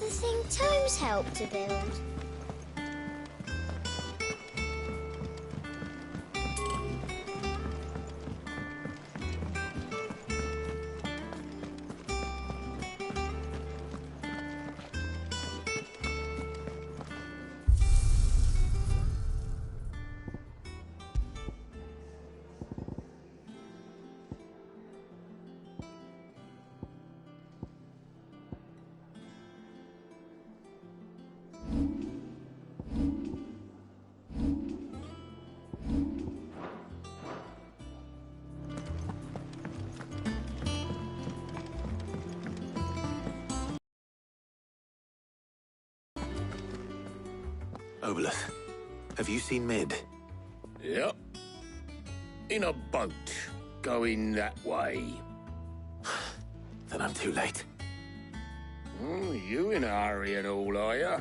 the thing Tomes helped to build? Oboleth, have you seen Mid? Yep. In a boat, going that way. Then I'm too late. You in a hurry and all, are you?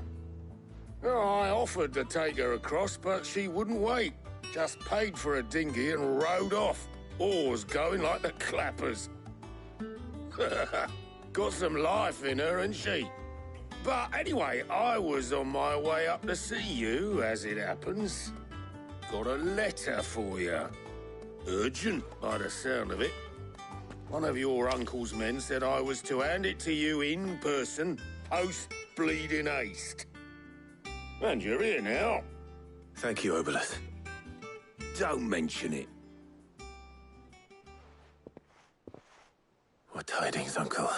Oh, I offered to take her across, but she wouldn't wait. Just paid for a dinghy and rowed off. Oars going like the clappers. Got some life in her, ain't she? But anyway, I was on my way up to see you, as it happens. Got a letter for you. Urgent, by the sound of it. One of your uncle's men said I was to hand it to you in person, post-bleeding haste. And you're here now. Thank you, Oboleth. Don't mention it. What tidings, Uncle?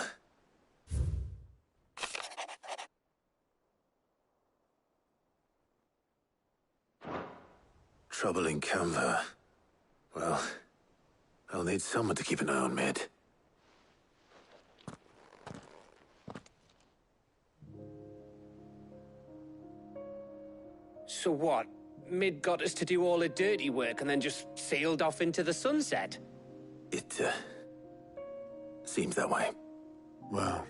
Trouble in Canva. Well, I'll need someone to keep an eye on Mid. So what? Mid got us to do all the dirty work and then just sailed off into the sunset? It, seems that way. Well,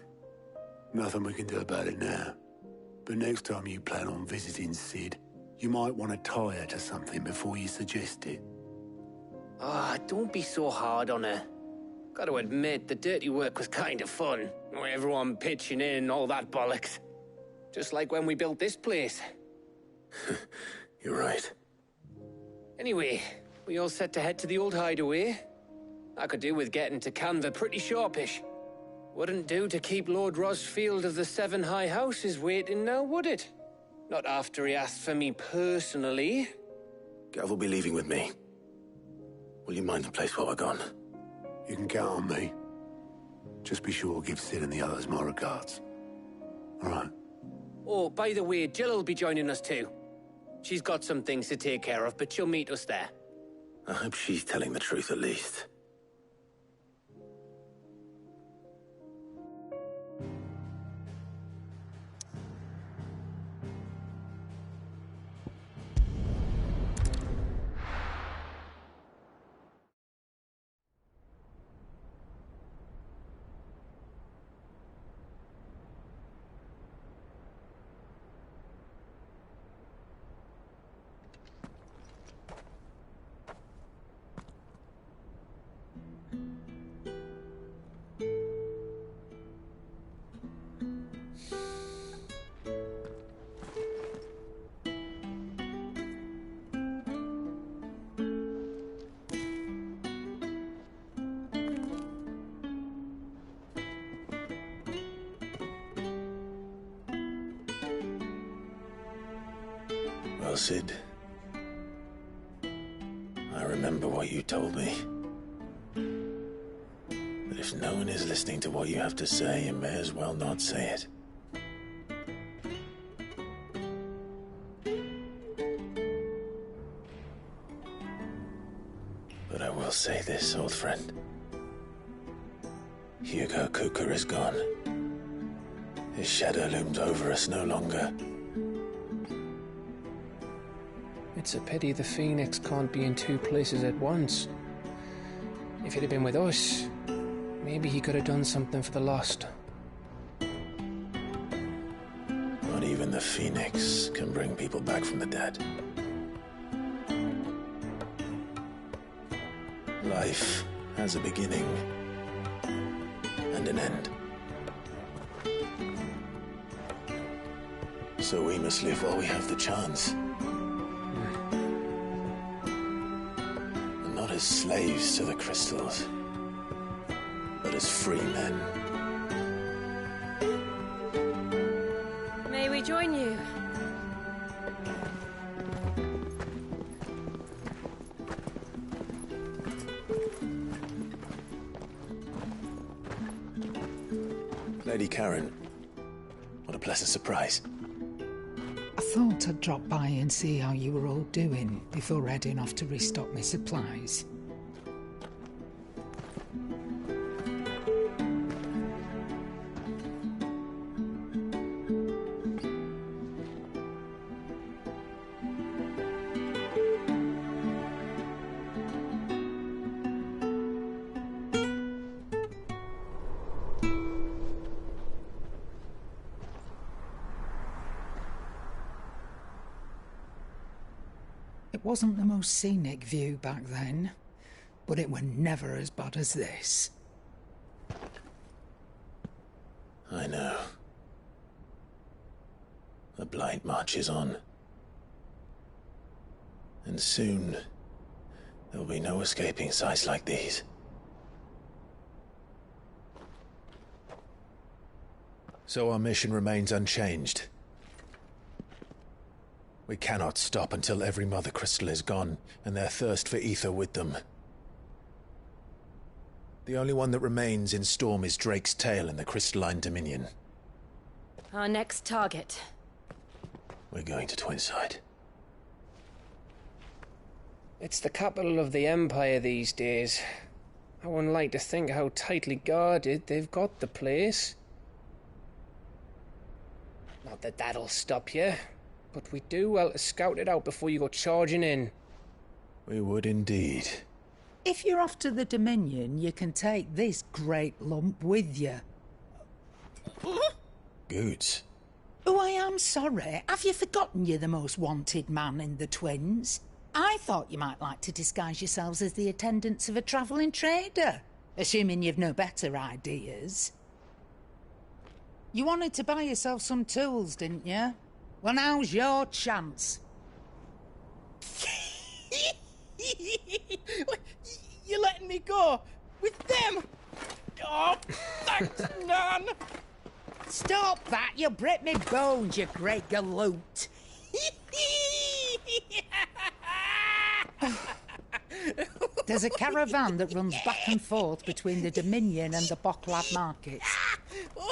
nothing we can do about it now. But next time you plan on visiting Sid, you might want to tie her to something before you suggest it. Ah, don't be so hard on her. Got to admit, the dirty work was kind of fun. Everyone pitching in and all that bollocks. Just like when we built this place. You're right. Anyway, we all set to head to the old hideaway. I could do with getting to Canva pretty sharpish. Wouldn't do to keep Lord Rosfield of the Seven High Houses waiting now, would it? Not after he asked for me personally. Gav will be leaving with me. Will you mind the place while we're gone? You can count on me. Just be sure to give Sid and the others my regards. All right. Oh, by the way, Jill will be joining us too. She's got some things to take care of, but she'll meet us there. I hope she's telling the truth at least. Well, Sid, I remember what you told me. That if no one is listening to what you have to say, you may as well not say it. But I will say this, old friend. Hugo Cooker is gone. His shadow looms over us no longer. It's a pity the Phoenix can't be in two places at once. If he'd have been with us, maybe he could have done something for the lost. Not even the Phoenix can bring people back from the dead. Life has a beginning and an end. So we must live while we have the chance. And not as slaves to the crystals, but as free men. May we join you? Lady Karen, what a pleasant surprise. I thought I'd drop by and see how you were all doing before heading off to restock my supplies. It wasn't the most scenic view back then, but it were never as bad as this. I know. The blight marches on. And soon, there'll be no escaping sights like these. So our mission remains unchanged. We cannot stop until every Mother Crystal is gone, and their thirst for ether with them. The only one that remains in Storm is Drake's Tail in the Crystalline Dominion. Our next target. We're going to Twinside. It's the capital of the Empire these days. I wouldn't like to think how tightly guarded they've got the place. Not that that'll stop you, but we do well to scout it out before you go charging in. We would indeed. If you're off to the Dominion, you can take this great lump with you. Goods. Oh, I am sorry. Have you forgotten you're the most wanted man in the Twins? I thought you might like to disguise yourselves as the attendants of a travelling trader, assuming you've no better ideas. You wanted to buy yourself some tools, didn't you? Well, now's your chance. You're letting me go with them? Oh, thanks, Nan. Stop that! You'll break me bones, you great galoot. There's a caravan that runs back and forth between the Dominion and the Bocklad markets.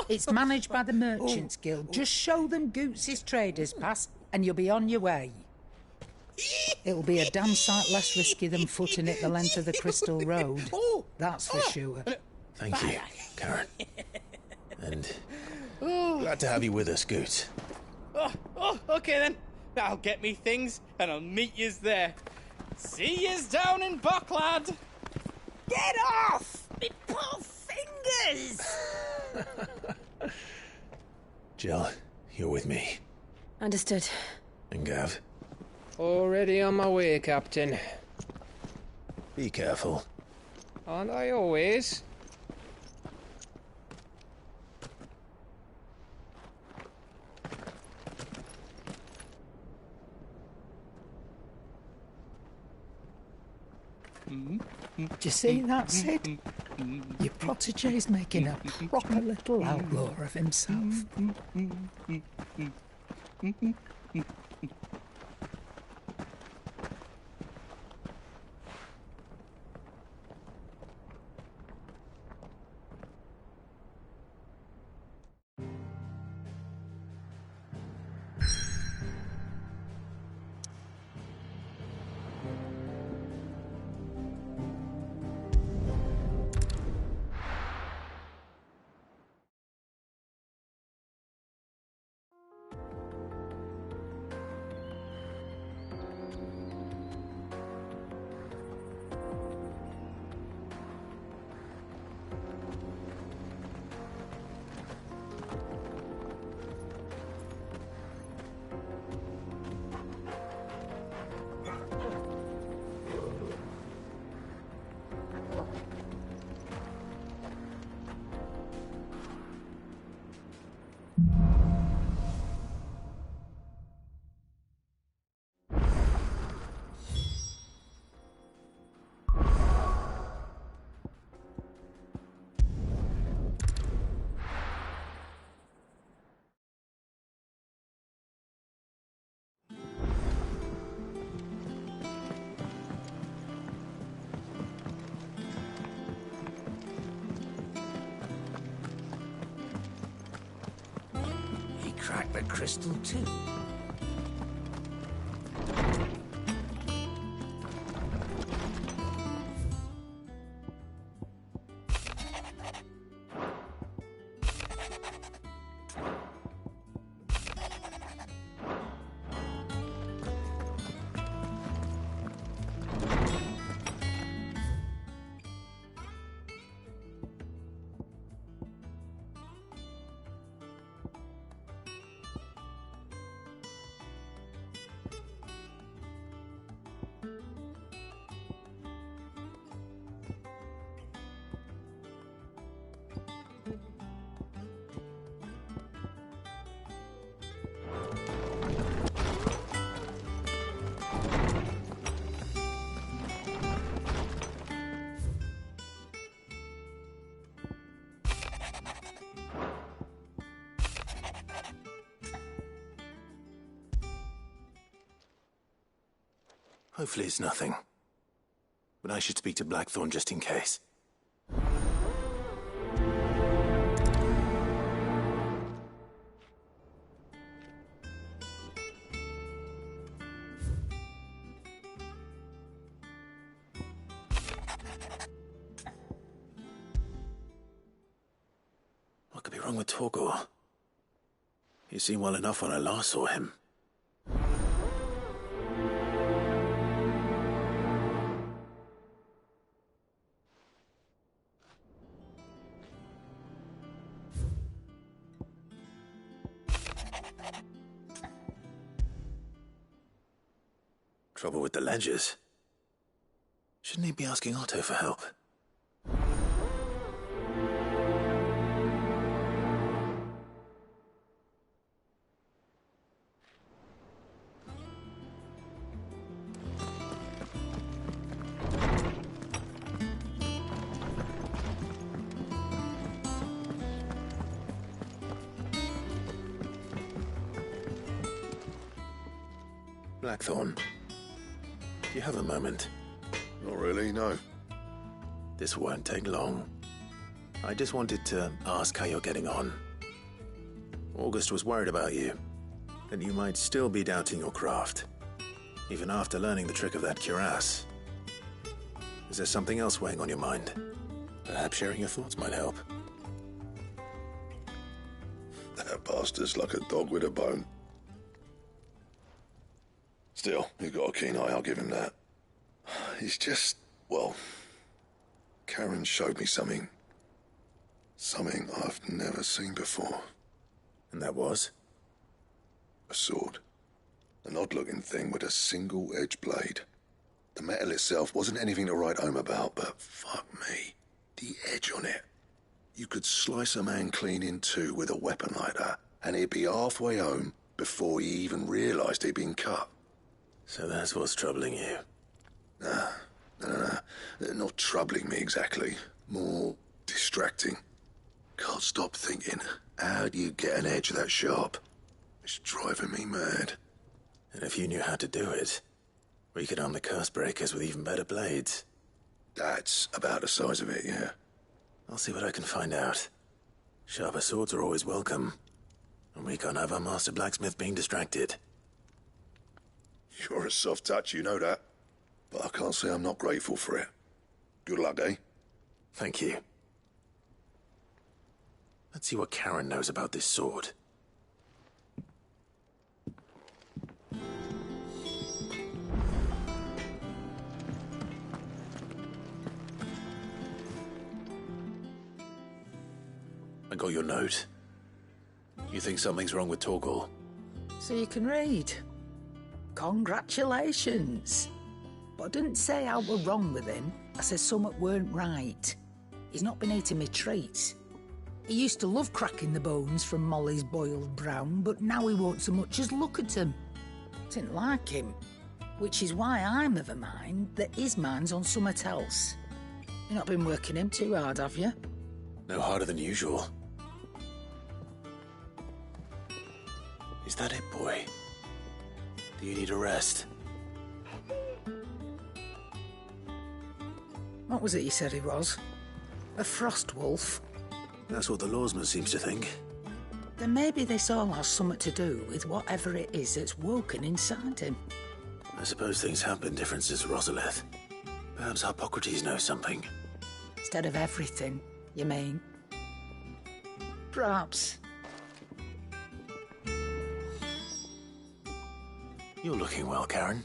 It's managed by the Merchants Guild. Just show them Goots' traders pass and you'll be on your way. It'll be a damn sight less risky than footing it the length of the Crystal Road. That's for sure. Thank you, Karen. And glad to have you with us, Goots. Okay then. I'll get me things and I'll meet yous there. See yous down in Bocklad. Get off! Me poor fingers! Jill, you're with me. Understood. And Gav, Already on my way, Captain. be careful. Aren't I always? Do you see that, Sid? Your protege's making a proper little outlaw of himself. crack the crystal too. Hopefully it's nothing. But I should speak to Blackthorn just in case. What could be wrong with Torgor? He seemed well enough when I last saw him. Trouble with the ledgers. Shouldn't he be asking Otto for help? Blackthorn. Do you have a moment? Not really, no. This won't take long. I just wanted to ask how you're getting on. August was worried about you, that you might still be doubting your craft, even after learning the trick of that cuirass. Is there something else weighing on your mind? Perhaps sharing your thoughts might help. That bastard's like a dog with a bone. Still, he's got a keen eye, I'll give him that. He's just, well, Karen showed me something. Something I've never seen before. And that was? A sword. An odd-looking thing with a single-edged blade. The metal itself wasn't anything to write home about, but fuck me, the edge on it. You could slice a man clean in two with a weapon like that, and he'd be halfway home before he even realised he'd been cut. So that's what's troubling you? No. Not troubling me exactly. More distracting. Can't stop thinking, how do you get an edge that sharp? It's driving me mad. And if you knew how to do it, we could arm the curse breakers with even better blades. That's about the size of it, yeah. I'll see what I can find out. Sharper swords are always welcome. And we can't have our master blacksmith being distracted. You're a soft touch, you know that. But I can't say I'm not grateful for it. Good luck, eh? Thank you. Let's see what Karen knows about this sword. I got your note. You think something's wrong with Torgor? So you can read. Congratulations. But I didn't say how we're wrong with him. I said something weren't right. He's not been eating me treats. He used to love cracking the bones from Molly's boiled brown, but now he won't so much as look at him. Didn't like him. Which is why I'm of a mind that his mind's on something else. You've not been working him too hard, have you? No harder than usual. Is that it, boy? Do you need a rest? What was it you said he was? A frost wolf? That's what the lawsman seems to think. Then maybe this all has something to do with whatever it is that's woken inside him. I suppose things have been different since Rosalith. Perhaps Hippocrates knows something. Instead of everything, you mean? Perhaps. You're looking well, Karen.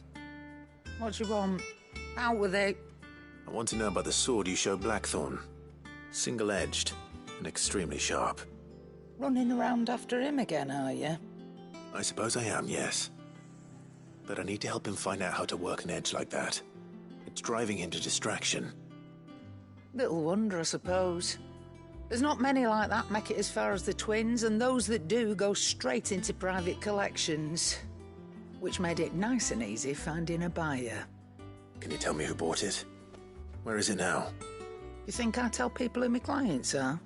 What do you want? Out with it. I want to know about the sword you showed Blackthorn. Single-edged and extremely sharp. Running around after him again, are you? I suppose I am, yes. But I need to help him find out how to work an edge like that. It's driving him to distraction. Little wonder, I suppose. There's not many like that make it as far as the twins, and those that do go straight into private collections. Which made it nice and easy finding a buyer. Can you tell me who bought it? Where is it now? You think I tell people who my clients are?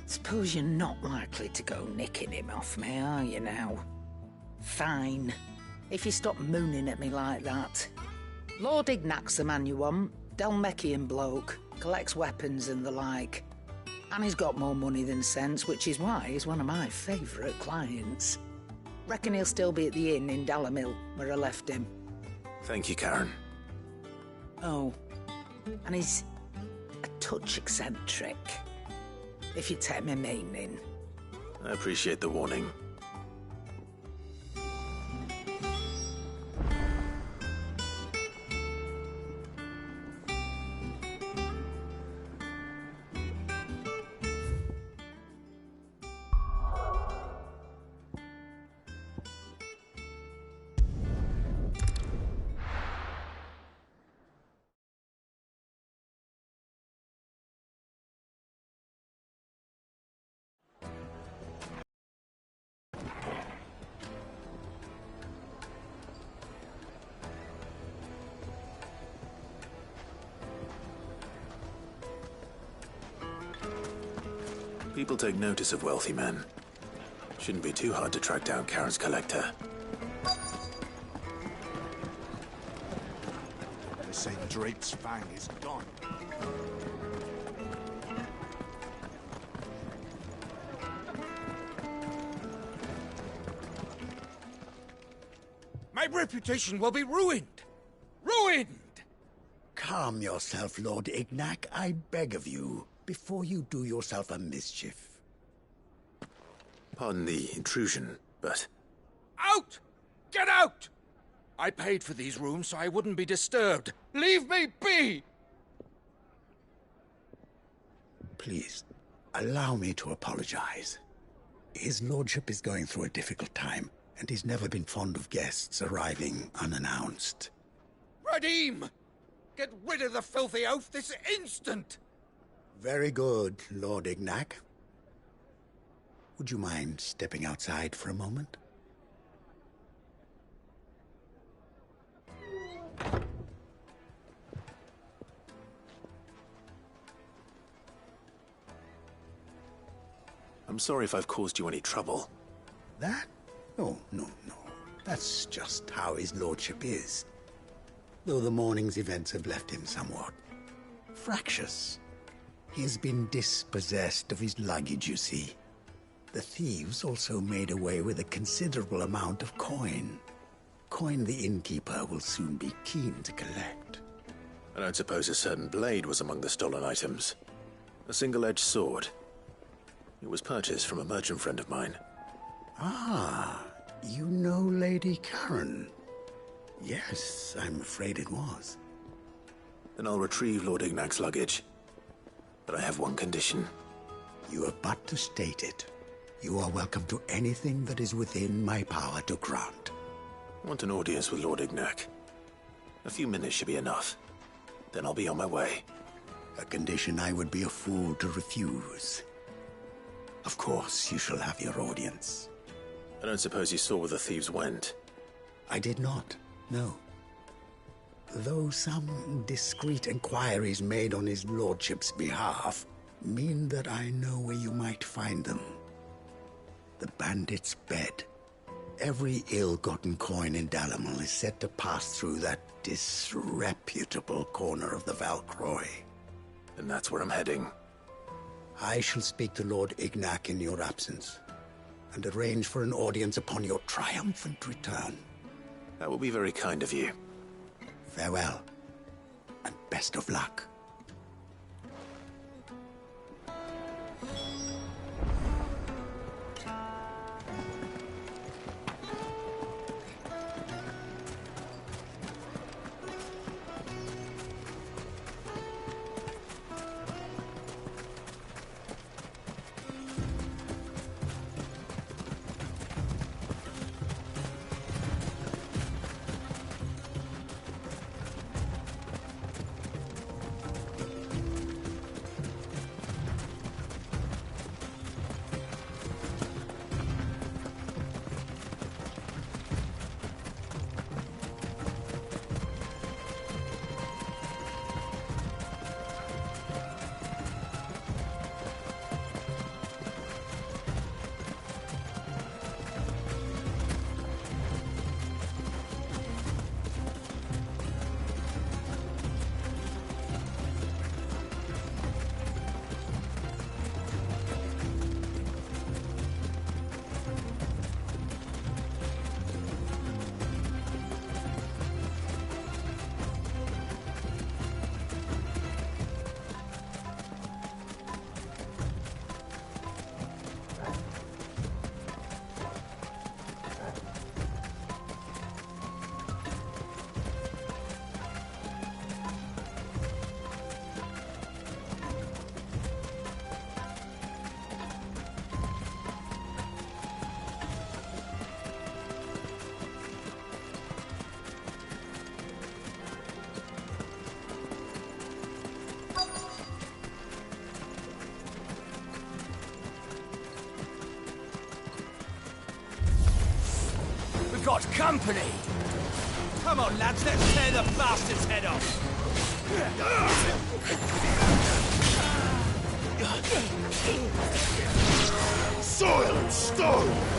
Suppose you're not likely to go nicking him off me, are you now? Fine. If you stop mooning at me like that. Lord Ignac's the man you want. Dalmekian bloke. Collects weapons and the like. And he's got more money than sense, which is why he's one of my favourite clients. Reckon he'll still be at the inn in Dalamil, where I left him. Thank you, Karen. Oh, and he's a touch eccentric, if you take my meaning. I appreciate the warning. People take notice of wealthy men. Shouldn't be too hard to track down Karen's collector. They say Drake's fang is gone. My reputation will be ruined! Ruined! Calm yourself, Lord Ignac, I beg of you, before you do yourself a mischief. Pardon the intrusion, but... Out! Get out! I paid for these rooms so I wouldn't be disturbed. Leave me be! Please, allow me to apologize. His lordship is going through a difficult time, and he's never been fond of guests arriving unannounced. Radim! Get rid of the filthy oaf this instant! Very good, Lord Ignac. Would you mind stepping outside for a moment? I'm sorry if I've caused you any trouble. That? Oh, no. That's just how his lordship is. Though the morning's events have left him somewhat fractious. He has been dispossessed of his luggage, you see. The thieves also made away with a considerable amount of coin. Coin the innkeeper will soon be keen to collect. I don't suppose a certain blade was among the stolen items. A single-edged sword. It was purchased from a merchant friend of mine. Ah, you know Lady Karen. Yes, I'm afraid it was. Then I'll retrieve Lord Ignac's luggage. But I have one condition. You have but to state it. You are welcome to anything that is within my power to grant. I want an audience with Lord Ignac. A few minutes should be enough. Then I'll be on my way. A condition I would be a fool to refuse. Of course, you shall have your audience. I don't suppose you saw where the thieves went. I did not, no. Though some discreet inquiries made on his lordship's behalf mean that I know where you might find them. The bandit's bed. Every ill-gotten coin in Dalamil is said to pass through that disreputable corner of the Valcroy. And that's where I'm heading. I shall speak to Lord Ignac in your absence. and arrange for an audience upon your triumphant return. That will be very kind of you. Farewell, and best of luck. Got company! Come on, lads, let's tear the bastard's head off! Soil and stone!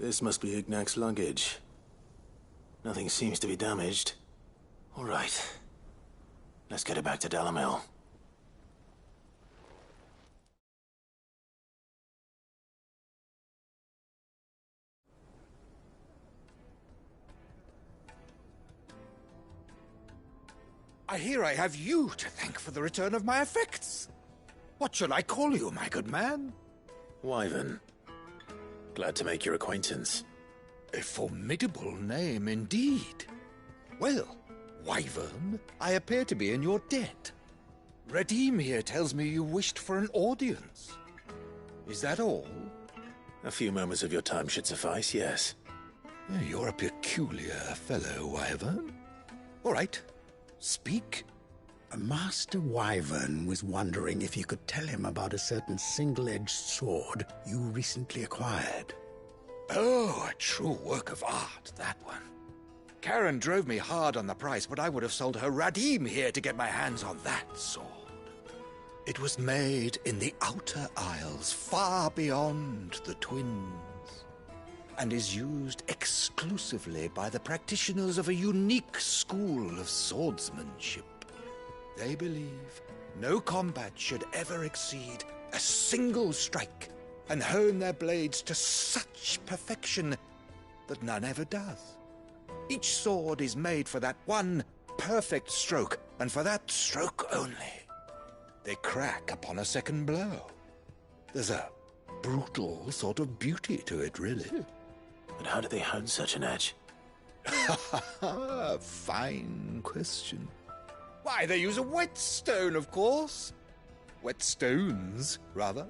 This must be Ignac's luggage. Nothing seems to be damaged. All right. Let's get it back to Dalamel. I hear I have you to thank for the return of my effects. What shall I call you, my good man? Wyvern. Glad to make your acquaintance. A formidable name indeed. Well, Wyvern, I appear to be in your debt. Redeem here tells me you wished for an audience. Is that all? A few moments of your time should suffice, yes. You're a peculiar fellow, Wyvern. All right, speak. Master Wyvern was wondering if you could tell him about a certain single-edged sword you recently acquired. Oh, a true work of art, that one. Karen drove me hard on the price, but I would have sold her Radim here to get my hands on that sword. It was made in the Outer Isles, far beyond the Twins, and is used exclusively by the practitioners of a unique school of swordsmanship. They believe no combat should ever exceed a single strike, and hone their blades to such perfection that none ever does. Each sword is made for that one perfect stroke, and for that stroke only. They crack upon a second blow. There's a brutal sort of beauty to it, really. But how do they hone such an edge? Fine question. Why, they use a whetstone, of course. Whetstones, rather.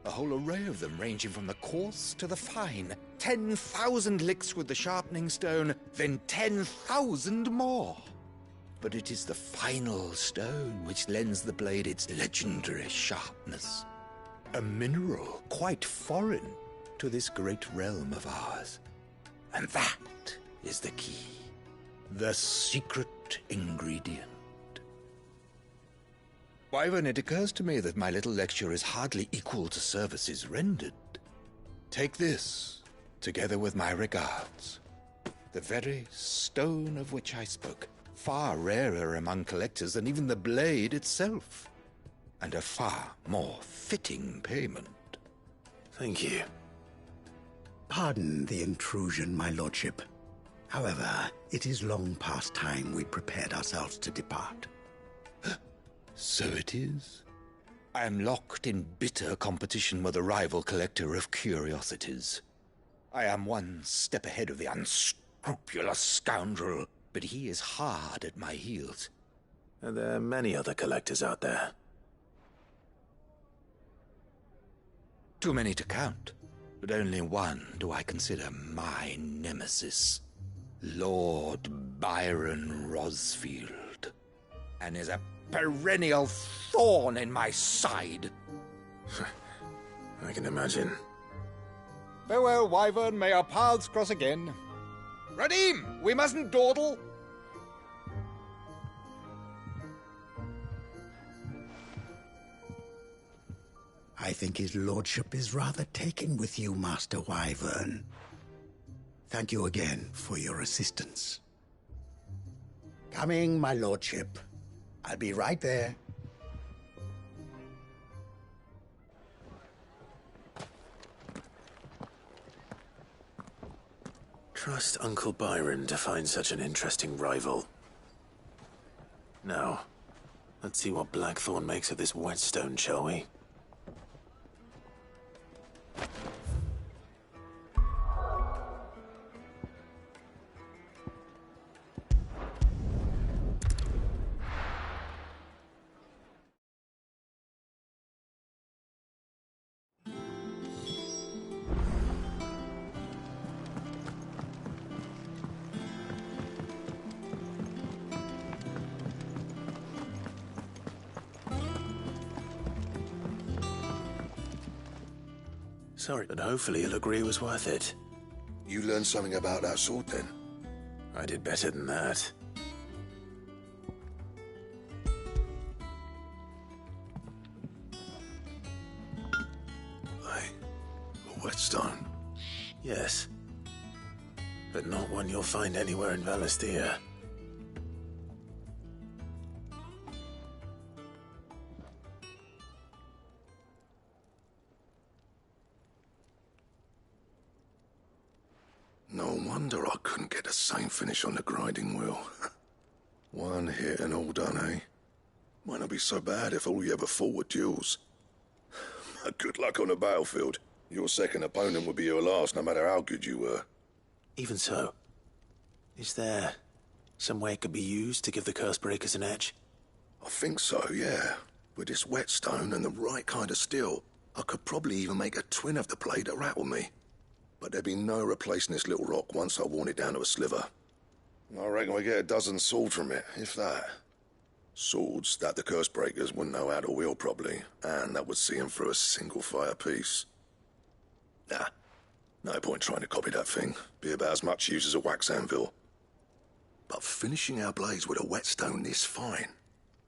A whole array of them, ranging from the coarse to the fine. 10,000 licks with the sharpening stone, then 10,000 more. But it is the final stone which lends the blade its legendary sharpness. A mineral quite foreign to this great realm of ours. And that is the key. The secret ingredient. Wyvern, it occurs to me that my little lecture is hardly equal to services rendered. Take this, together with my regards. The very stone of which I spoke, far rarer among collectors than even the blade itself, and a far more fitting payment. Thank you. Pardon the intrusion, my lordship. However, it is long past time we prepared ourselves to depart. So it is. I am locked in bitter competition with a rival collector of curiosities. I am one step ahead of the unscrupulous scoundrel, but he is hard at my heels. Are there many other collectors out there? Too many to count, but only one do I consider my nemesis. Lord Byron Rosfield, and is a perennial thorn in my side. I can imagine. Farewell, Wyvern. May our paths cross again. Radim, we mustn't dawdle. I think his lordship is rather taken with you, Master Wyvern. Thank you again for your assistance. Coming, my lordship. I'll be right there. Trust Uncle Byron to find such an interesting rival. Now, let's see what Blackthorn makes of this whetstone, shall we? Sorry, but hopefully he'll agree it was worth it. You learned something about that sword, then? I did better than that. A whetstone? Yes. But not one you'll find anywhere in Valisthea. No wonder I couldn't get the same finish on the grinding wheel. One hit and all done, eh? Might not be so bad if all you ever fought were duels. Good luck on the battlefield. Your second opponent would be your last, no matter how good you were. Even so, is there some way it could be used to give the Cursebreakers an edge? I think so, yeah. With this whetstone and the right kind of steel, I could probably even make a twin of the blade that rattled me. But there'd be no replacing this little rock once I worn it down to a sliver. I reckon we get a dozen swords from it, if that. Swords that the Cursebreakers wouldn't know how to wield properly, and that would see them through a single fire piece. Nah, no point trying to copy that thing. Be about as much use as a wax anvil. But finishing our blades with a whetstone this fine,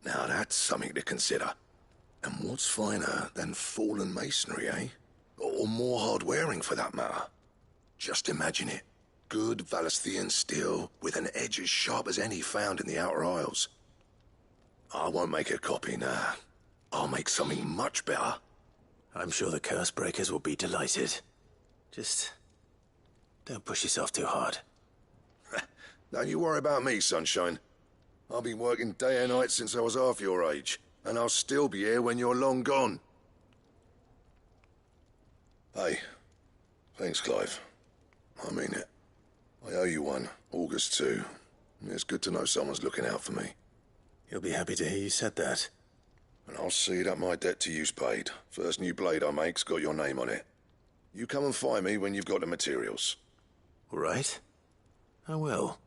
now that's something to consider. And what's finer than fallen masonry, eh? Or more hard-wearing, for that matter. Just imagine it. Good Valisthian steel with an edge as sharp as any found in the Outer Isles. I won't make a copy, nah. I'll make something much better. I'm sure the Cursebreakers will be delighted. Just don't push yourself too hard. Don't you worry about me, Sunshine. I've been working day and night since I was half your age, and I'll still be here when you're long gone. Hey, thanks, Clive. I mean it. I owe you one, August too. It's good to know someone's looking out for me. He'll be happy to hear you said that. And I'll see that my debt to you's paid. First new blade I make's got your name on it. You come and find me when you've got the materials. All right. I will.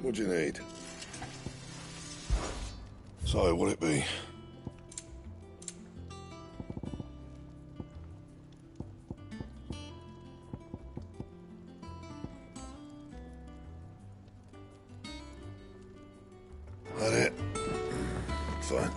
What do you need? So, what'll it be? That it? Fine.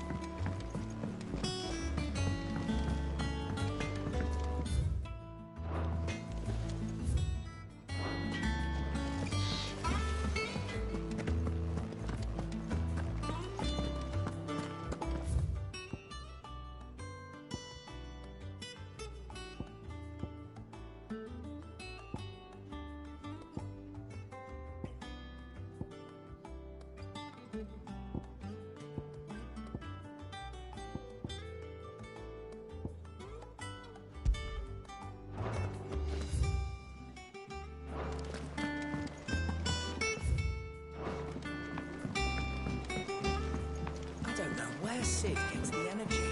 Where Sid gets the energy.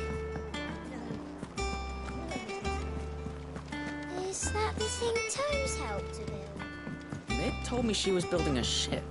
Is that the thing Tomes helped to build? Mid told me she was building a ship.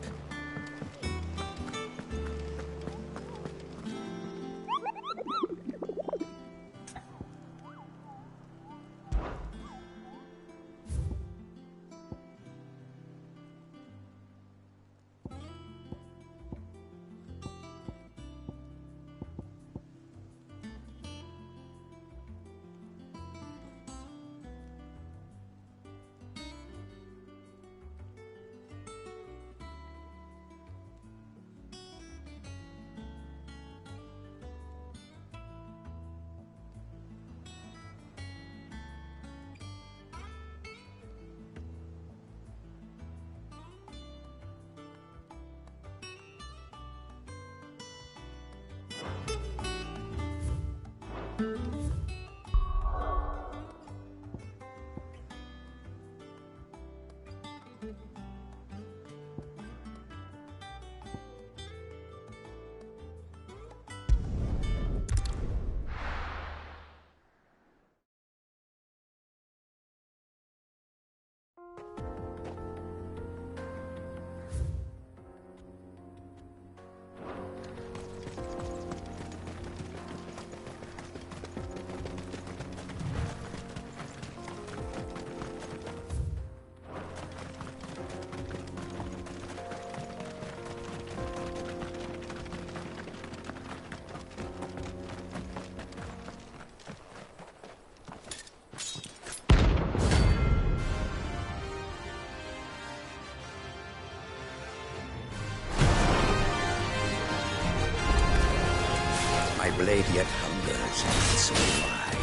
blade yet hungers in its wide.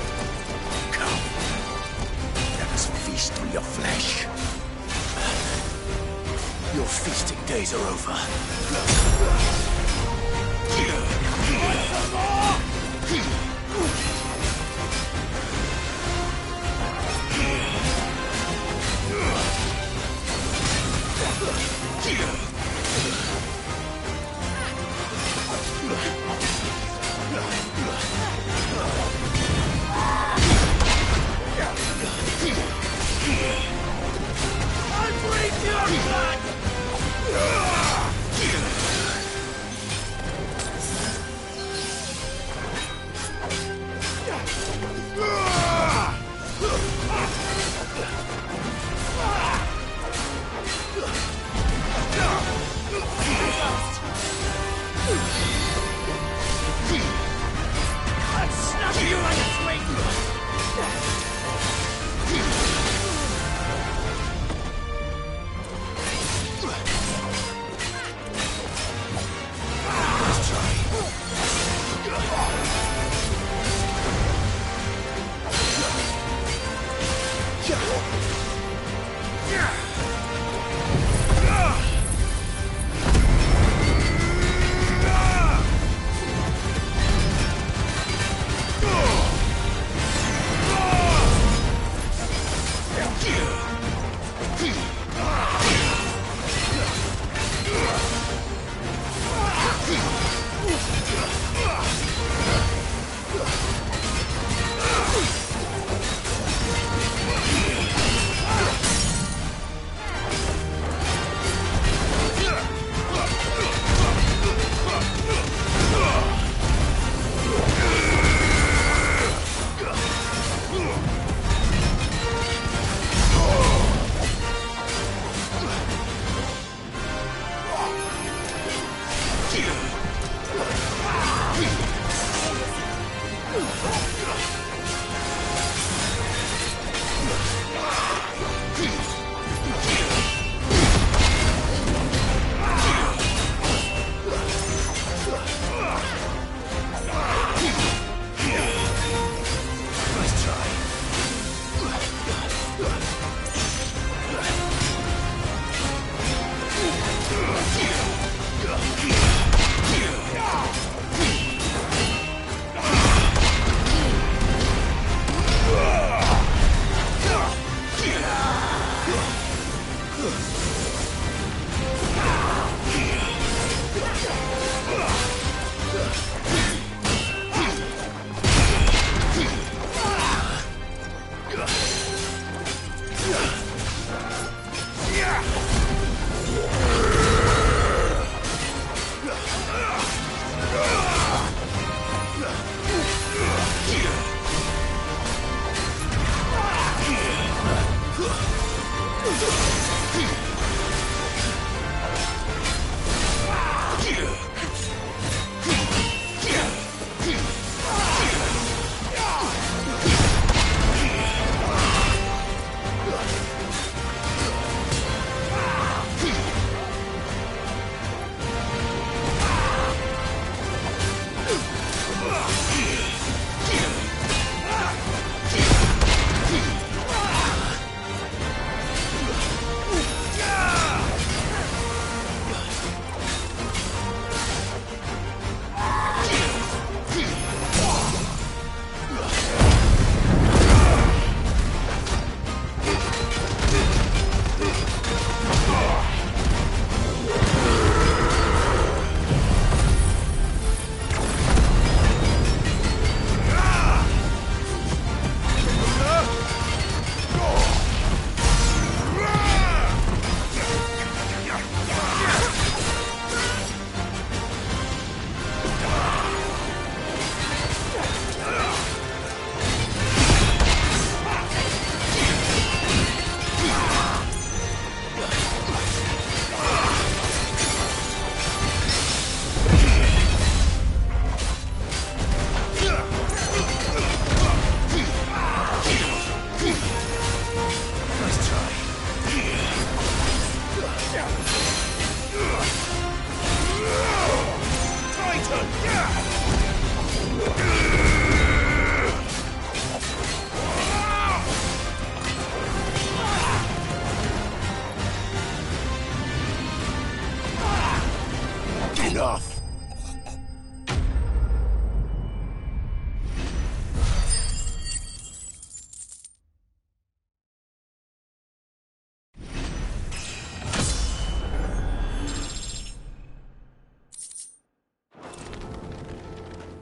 Come, let us feast on your flesh. Your feasting days are over.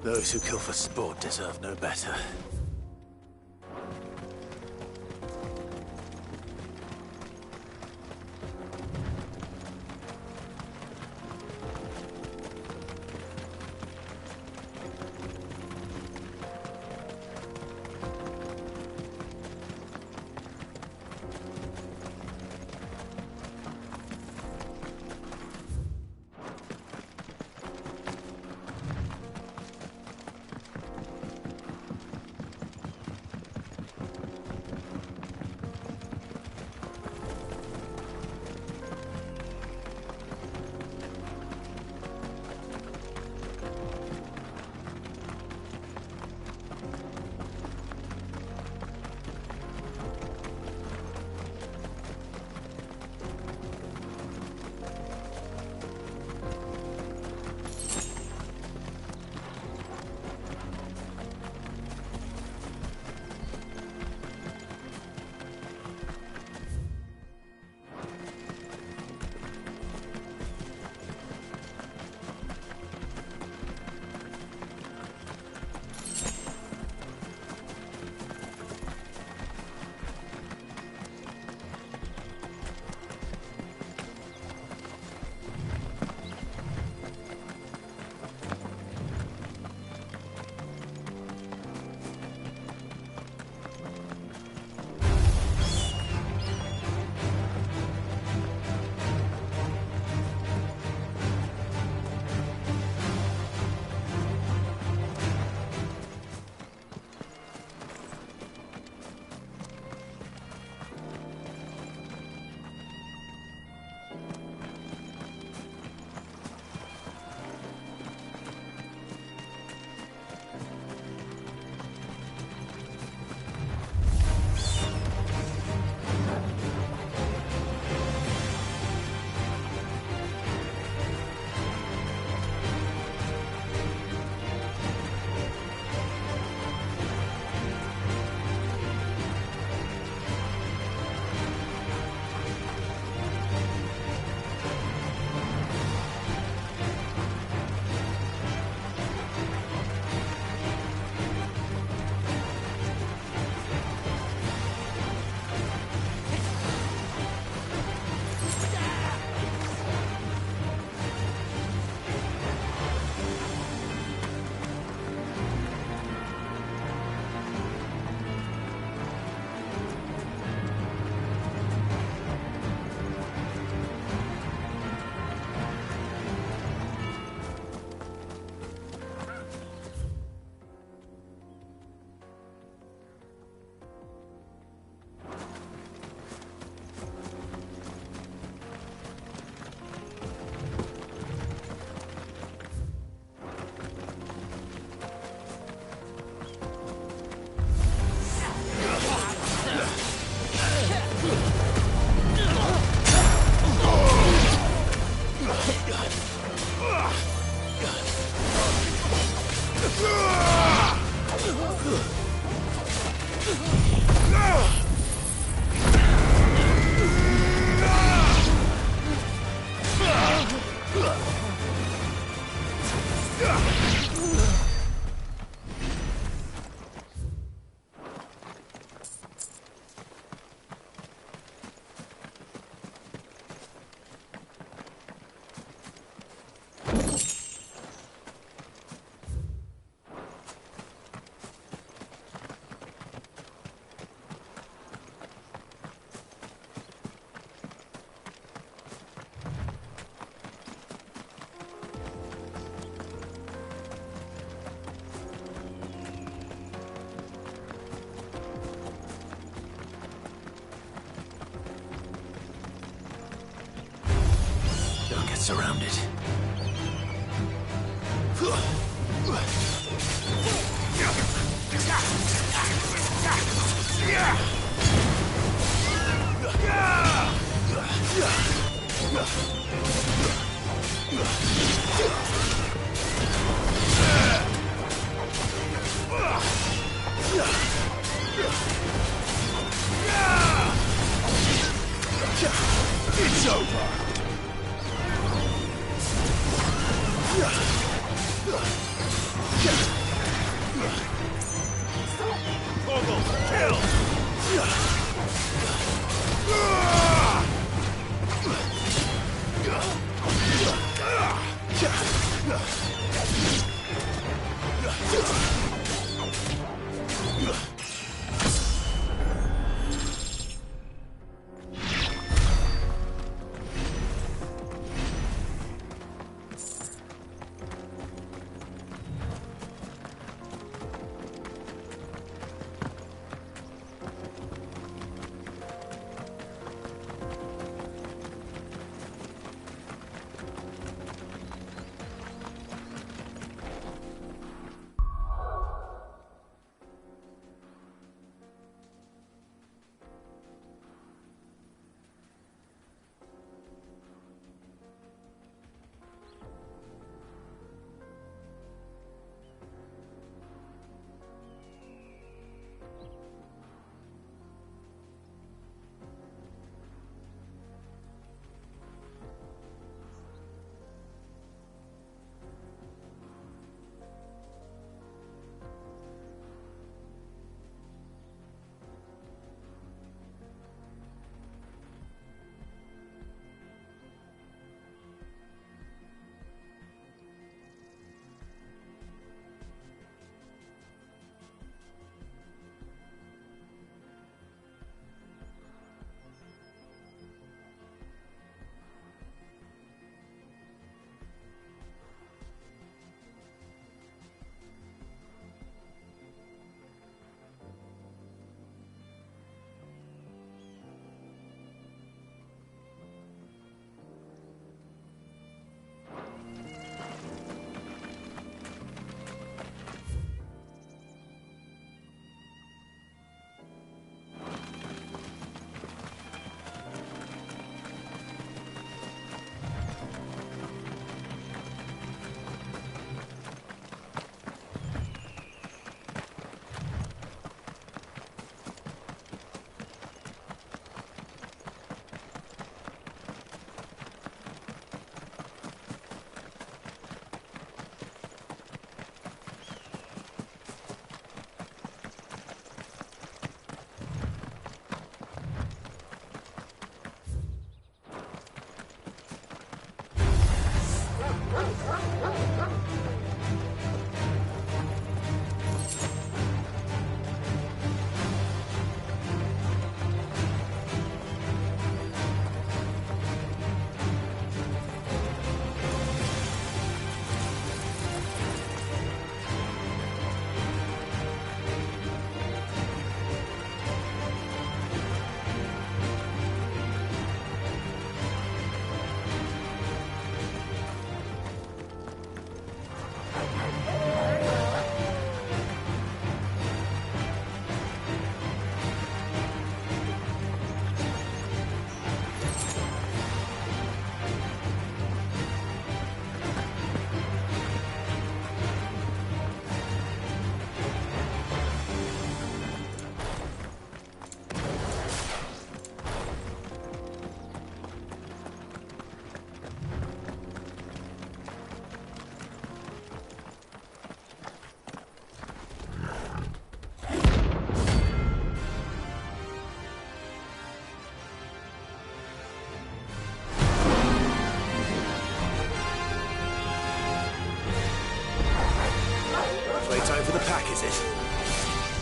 Those who kill for sport deserve no better. Surrounded. It's over. Yeah.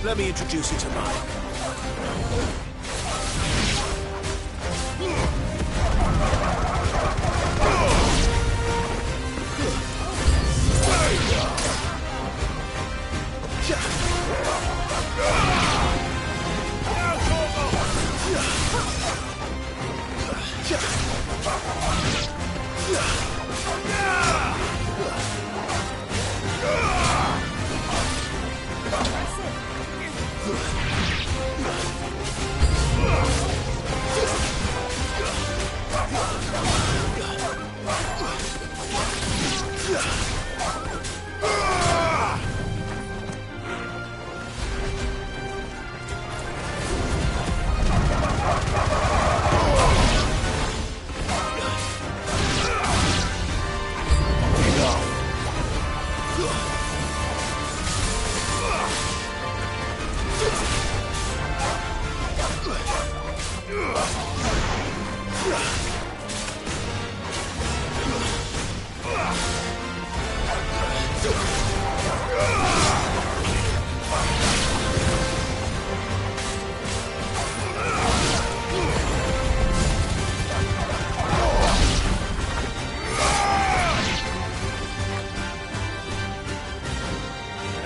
Let me introduce you to mine.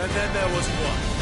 And then there was one.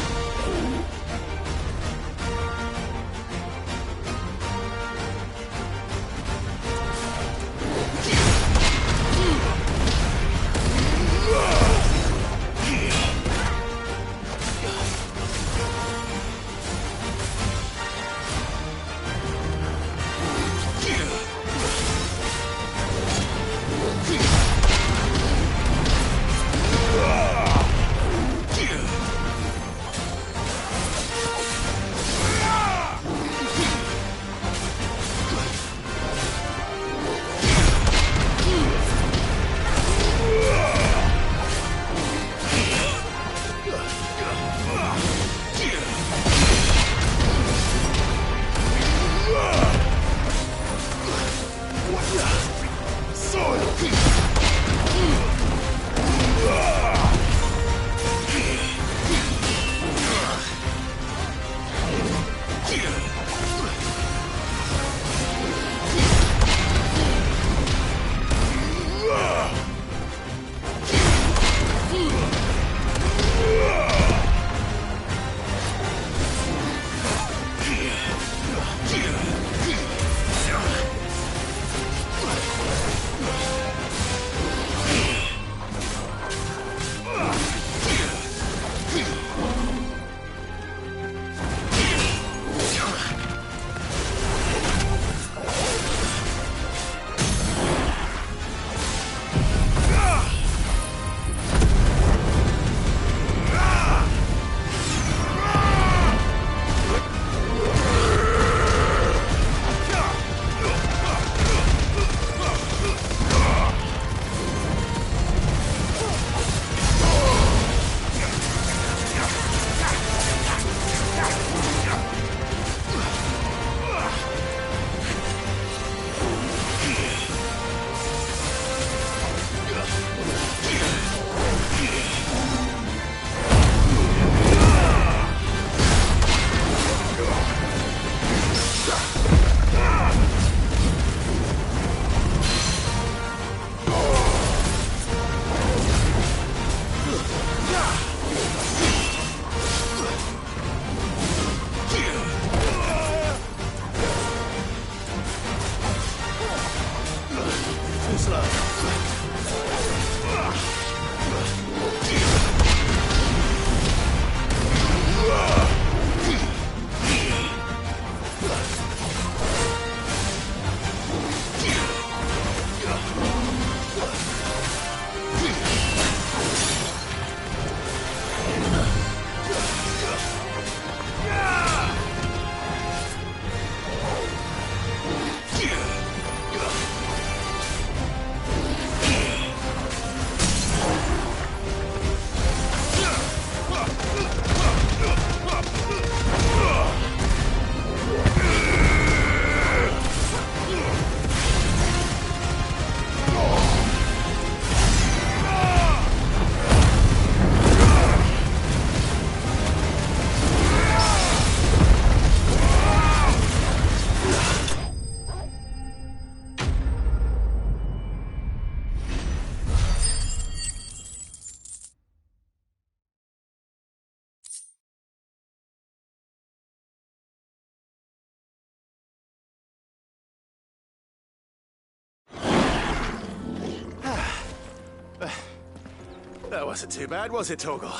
That wasn't too bad, was it, Torgal?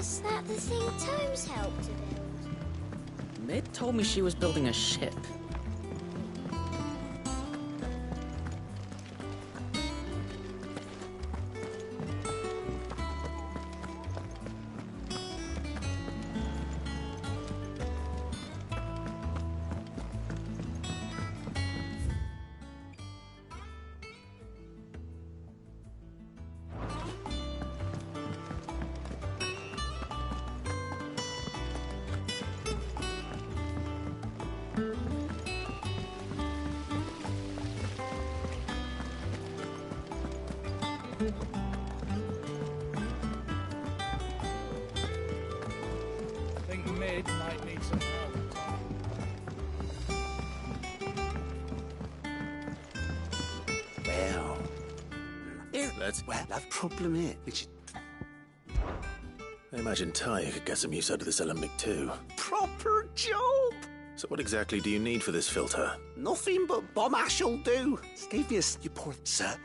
Is that the thing Tomes helped to build? Mid told me she was building a ship. I think Mid might need some help. Well, Let's... well, that problem is, which I imagine Ty could get some use out of this alembic too. proper job. So what exactly do you need for this filter? Nothing but bomb ash'll do. Scavius, you poor sir.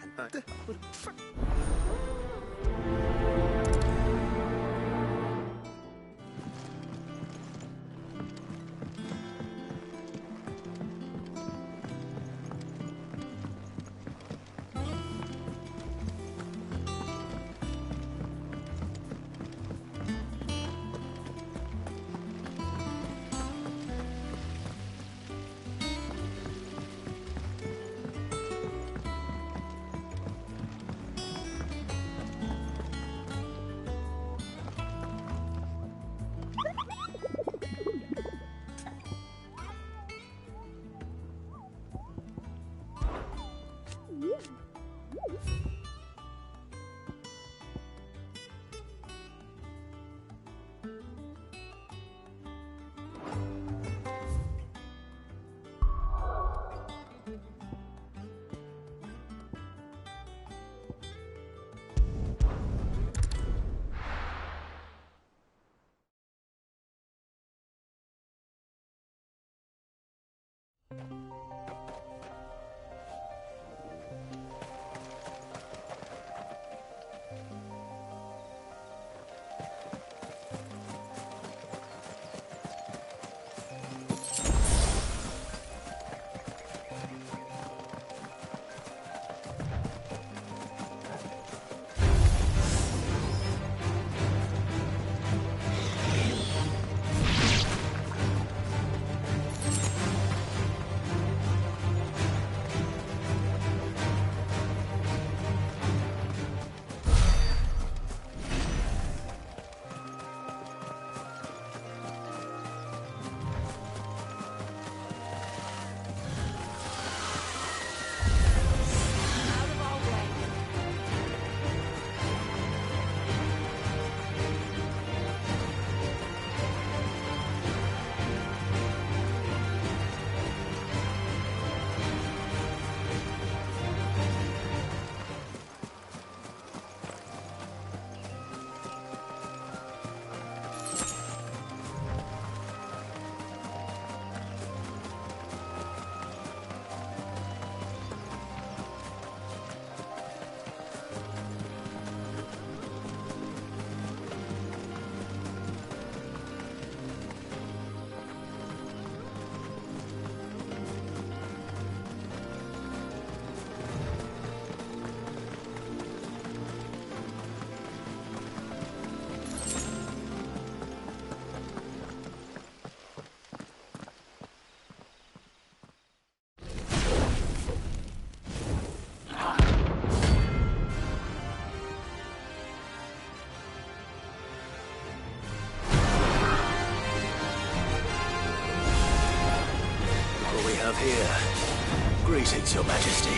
Majesty.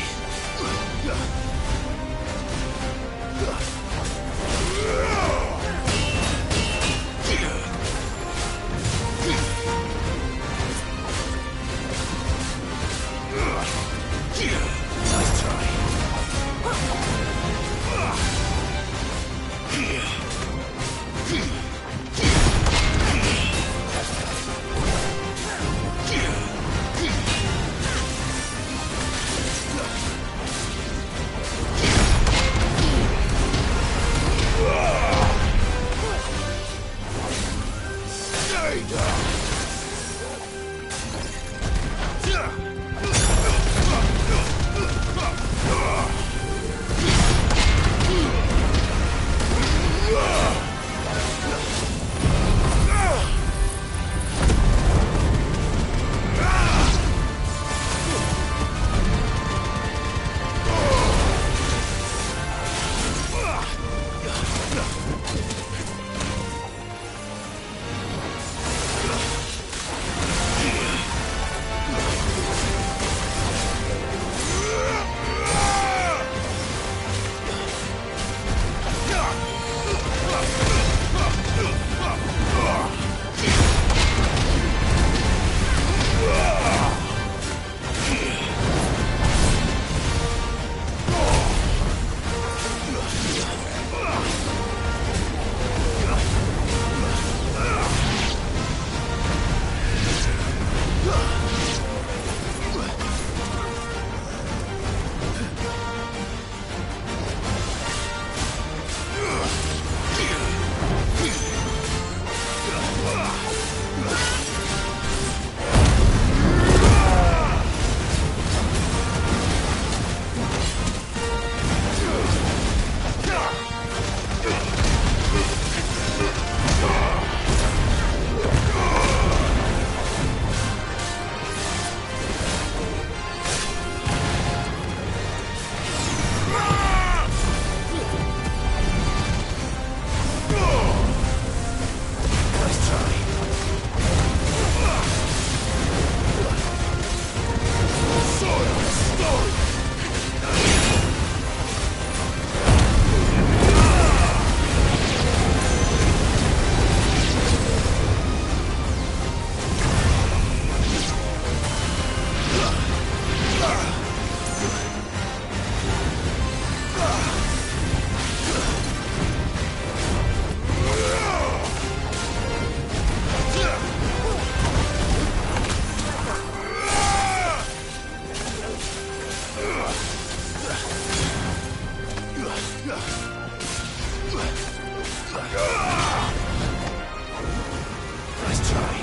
Nice try.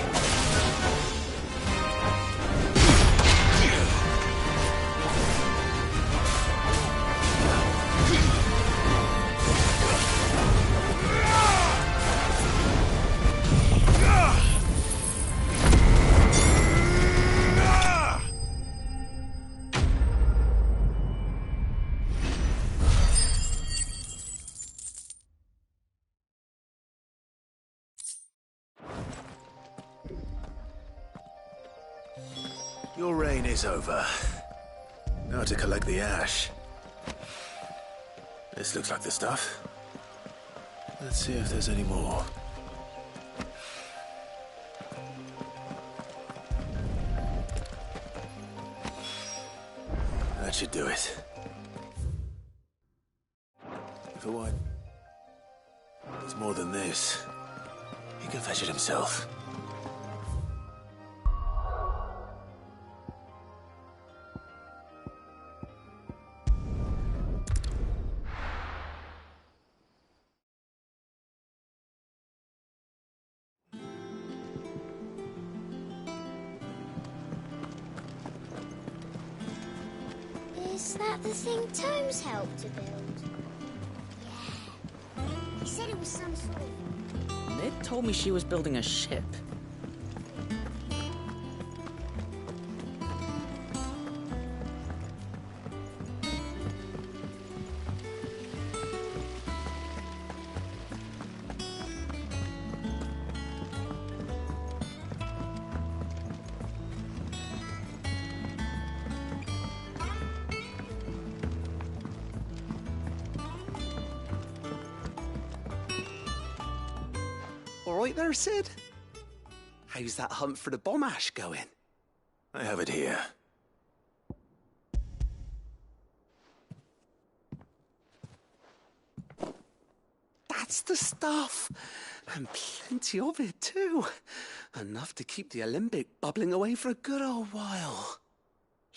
Your reign is over. Now to collect the ash. This looks like the stuff. Let's see if there's any more. That should do it. For what? There's more than this. He can fetch it himself. Is that the thing Tomes helped to build? Yeah. He said it was some sort of... Ned told me she was building a ship. All right there, Sid? How's that hunt for the bomb ash going? I have it here. That's the stuff. And plenty of it, too. Enough to keep the Olympic bubbling away for a good old while.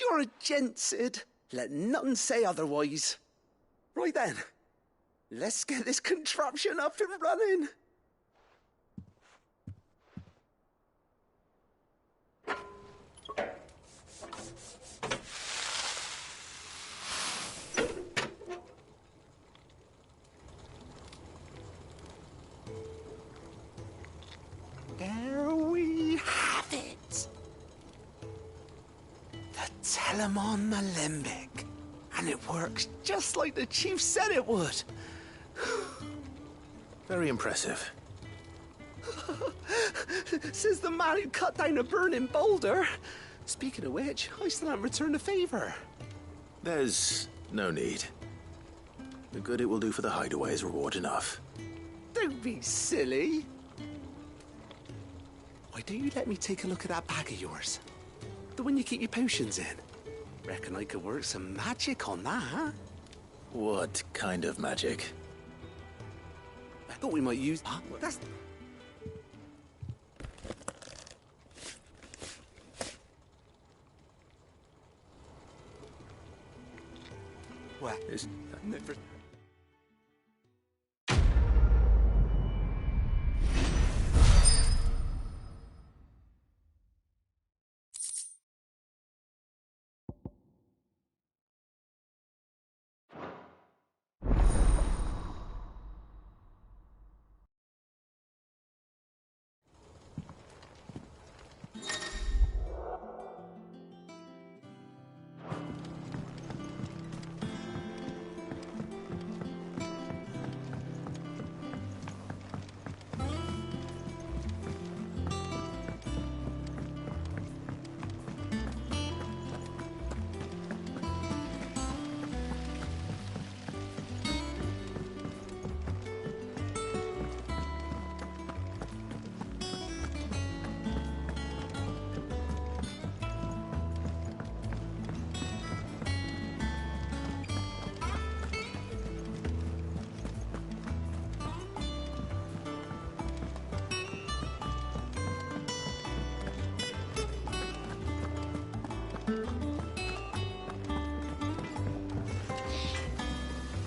You're a gent, Sid. Let nothing say otherwise. Right then, let's get this contraption up and running. There we have it. The Telemon Alembic. And it works just like the chief said it would. Very impressive. Says the man who cut down a burning boulder. Speaking of which, I still haven't returned the favor. There's no need. The good it will do for the hideaway is reward enough. Don't be silly. Why don't you let me take a look at that bag of yours? The one you keep your potions in. Reckon I could work some magic on that. What kind of magic? I thought we might use... Huh? That's... Well, Is... never...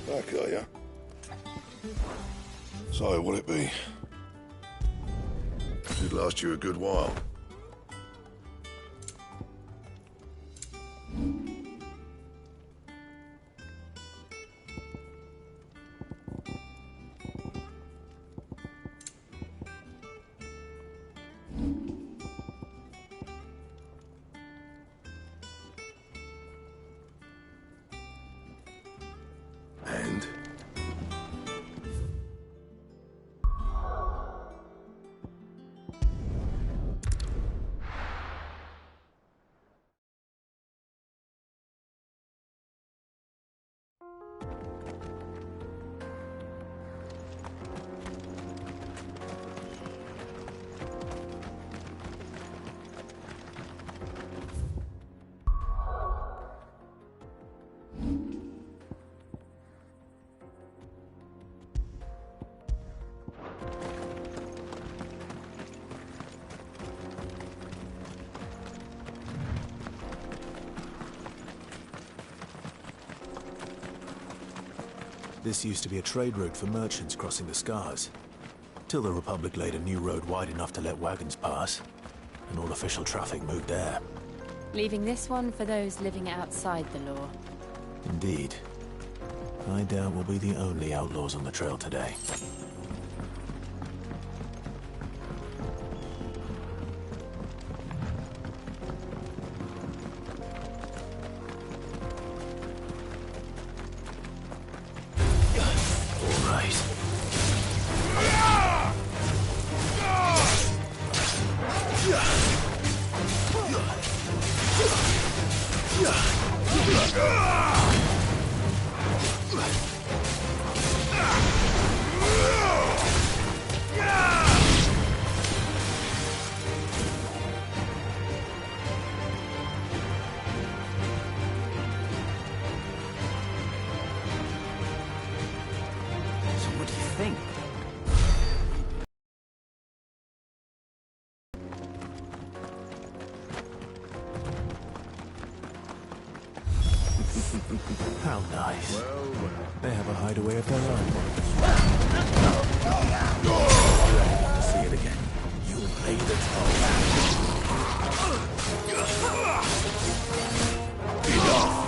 Back, are you? So, what'll it be? Should last you a good while. And? This used to be a trade route for merchants crossing the Scars. Till the Republic laid a new road wide enough to let wagons pass, and all official traffic moved there. Leaving this one for those living outside the law. Indeed. I doubt we'll be the only outlaws on the trail today. Yeah. How nice. They have a hideaway of their own. You ever want to see it again? You'll pay the toll. Enough!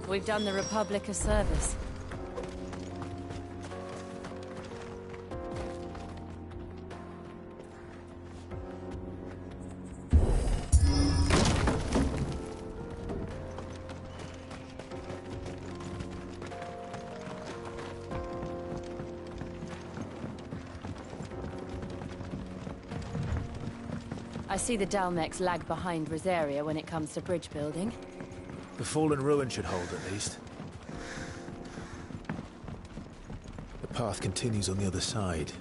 We've done the Republic a service. I see the Dalmex lag behind Rosaria when it comes to bridge building. The fallen ruin should hold, at least. The path continues on the other side.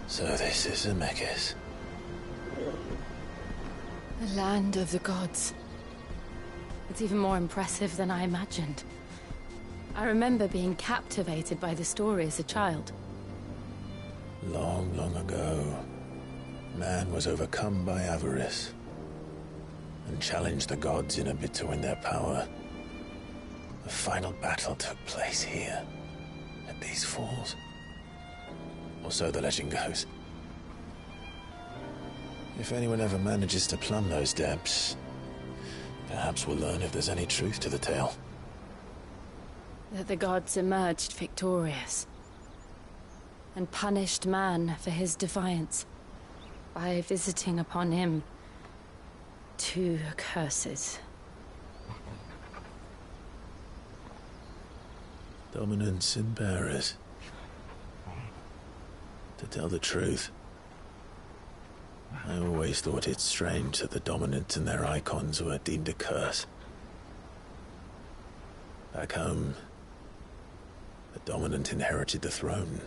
So this is Zemeckis. The land of the gods. It's even more impressive than I imagined. I remember being captivated by the story as a child. Long, long ago, man was overcome by avarice and challenged the gods in a bid to win their power. The final battle took place here, at these falls. Or so the legend goes. If anyone ever manages to plumb those depths, perhaps we'll learn if there's any truth to the tale. That the gods emerged victorious and punished man for his defiance by visiting upon him 2 curses. Dominants and bearers. To tell the truth, I always thought it strange that the dominant and their icons were deemed a curse. Back home, the dominant inherited the throne,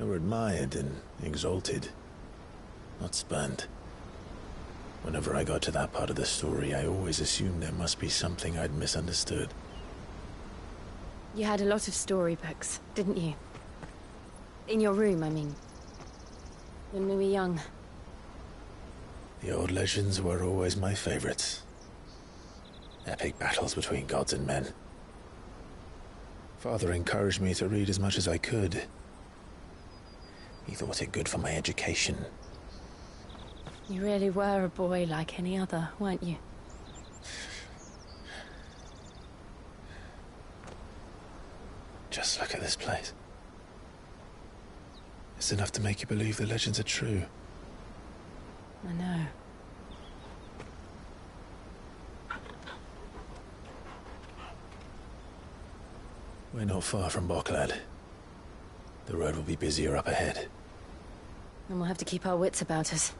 They were admired and exalted, not spurned. Whenever I got to that part of the story, I always assumed there must be something I'd misunderstood. You had a lot of storybooks, didn't you? In your room, I mean. When we were young. The old legends were always my favorites. Epic battles between gods and men. Father encouraged me to read as much as I could. He thought it good for my education. You really were a boy like any other, weren't you? Just look at this place. It's enough to make you believe the legends are true. I know. We're not far from Boklad. The road will be busier up ahead. And we'll have to keep our wits about us.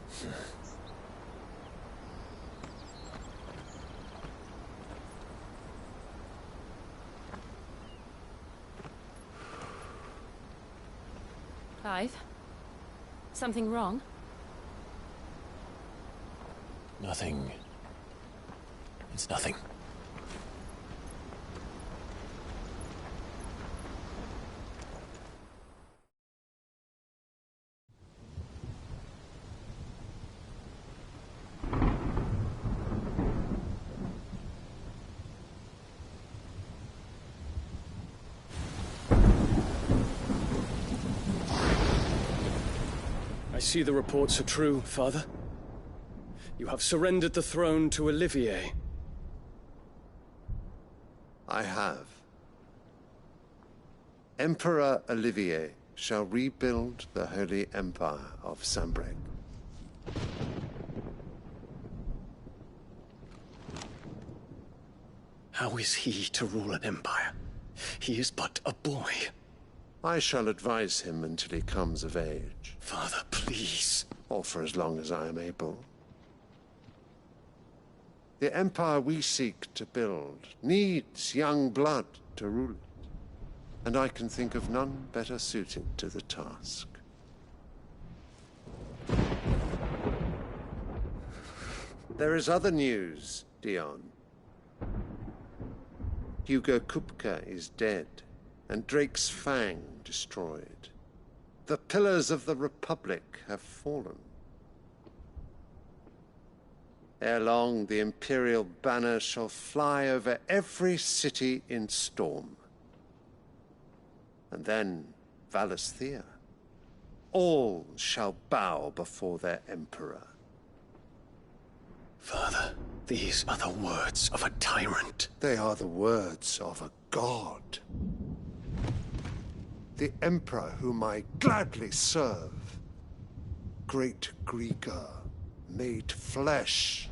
Clive? Something wrong? Nothing. It's nothing. I see the reports are true, Father. You have surrendered the throne to Olivier. I have. Emperor Olivier shall rebuild the Holy Empire of Sanbreque. How is he to rule an empire? He is but a boy. I shall advise him until he comes of age. Father, please. Or for as long as I am able. The empire we seek to build needs young blood to rule it, and I can think of none better suited to the task. There is other news, Dion. Hugo Kupka is dead, and Drake's Fang destroyed. The pillars of the Republic have fallen. Ere long, the Imperial banner shall fly over every city in Storm. And then, Valisthea. All shall bow before their Emperor. Father, these are the words of a tyrant. They are the words of a god. The Emperor whom I gladly serve. Great Greeker, made flesh.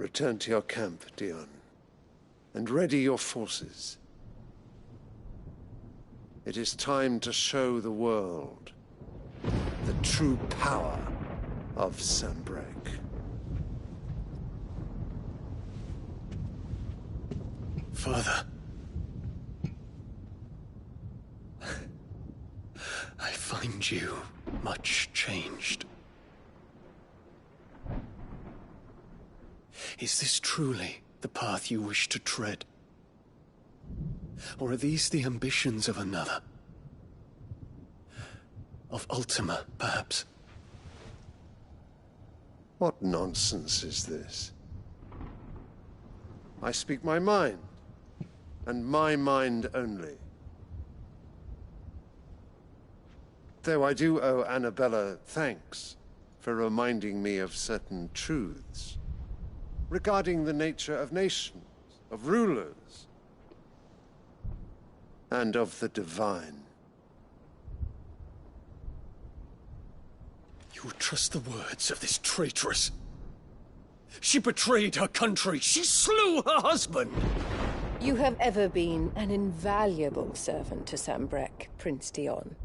Return to your camp, Dion, and ready your forces. It is time to show the world the true power of Sanbreque. Father. I find you much changed. Is this truly the path you wish to tread? Or are these the ambitions of another? Of Ultima, perhaps? What nonsense is this? I speak my mind, and my mind only. Though I do owe Annabella thanks for reminding me of certain truths regarding the nature of nations, of rulers, and of the divine. You would trust the words of this traitress? She betrayed her country. She slew her husband. You have ever been an invaluable servant to Sambrek, Prince Dion.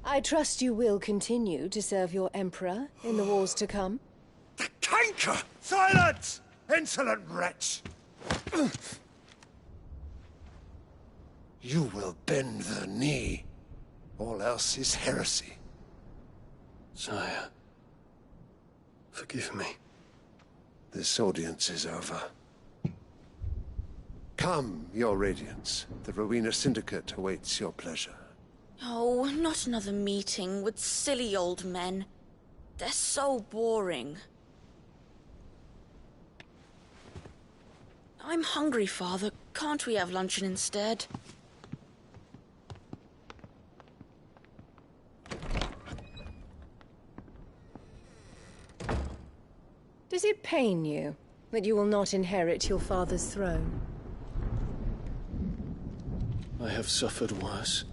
I trust you will continue to serve your Emperor in the wars to come. The canker! Silence! Insolent wretch! You will bend the knee. All else is heresy. Sire, forgive me. This audience is over. Come, your Radiance. The Rowena Syndicate awaits your pleasure. Oh, not another meeting with silly old men. They're so boring. I'm hungry, Father. Can't we have luncheon instead? Does it pain you that you will not inherit your father's throne? I have suffered worse.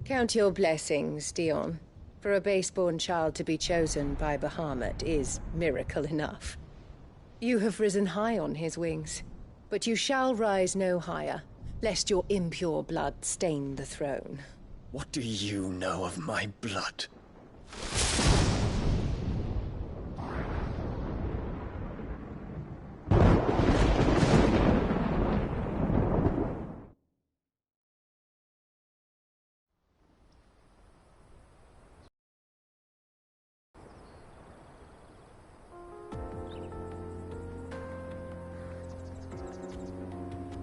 Count your blessings, Dion. For a base-born child to be chosen by Bahamut is miracle enough. You have risen high on his wings, but you shall rise no higher, lest your impure blood stain the throne. What do you know of my blood?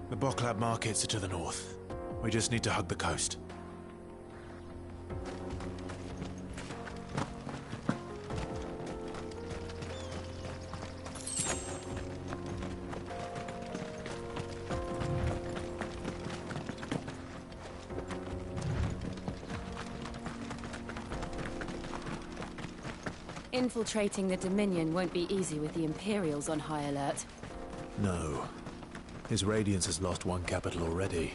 The Boklab markets are to the north. We just need to hug the coast. Infiltrating the Dominion won't be easy with the Imperials on high alert. No. His Radiance has lost one capital already.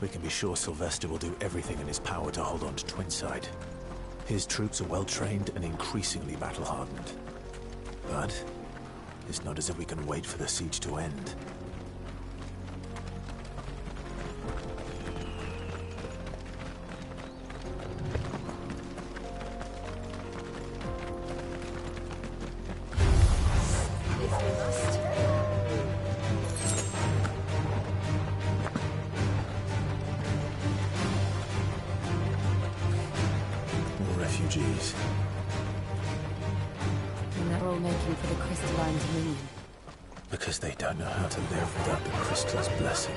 We can be sure Sylvester will do everything in his power to hold on to Twinside. His troops are well-trained and increasingly battle-hardened. But it's not as if we can wait for the siege to end. Refugees. And they're all making for the crystalline Dominion. Because they don't know how to live without the Crystal's blessing.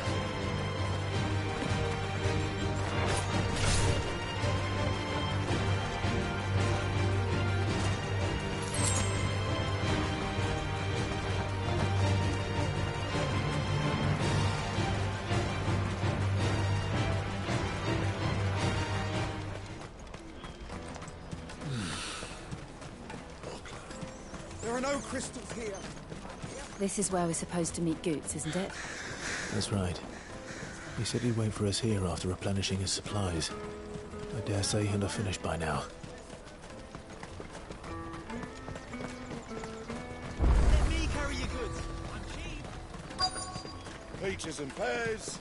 There are no crystals here. This is where we're supposed to meet Goots, isn't it? That's right. He said he'd wait for us here after replenishing his supplies. I dare say he'll have finished by now. Let me carry your goods. I'm cheap. Peaches and pears.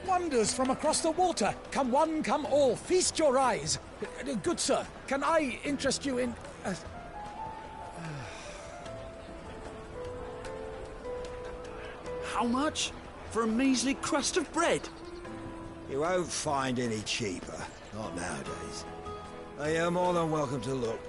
Wonders from across the water. Come one, come all. Feast your eyes. Good sir, can I interest you in... How much? For a measly crust of bread? You won't find any cheaper. Not nowadays. You're more than welcome to look.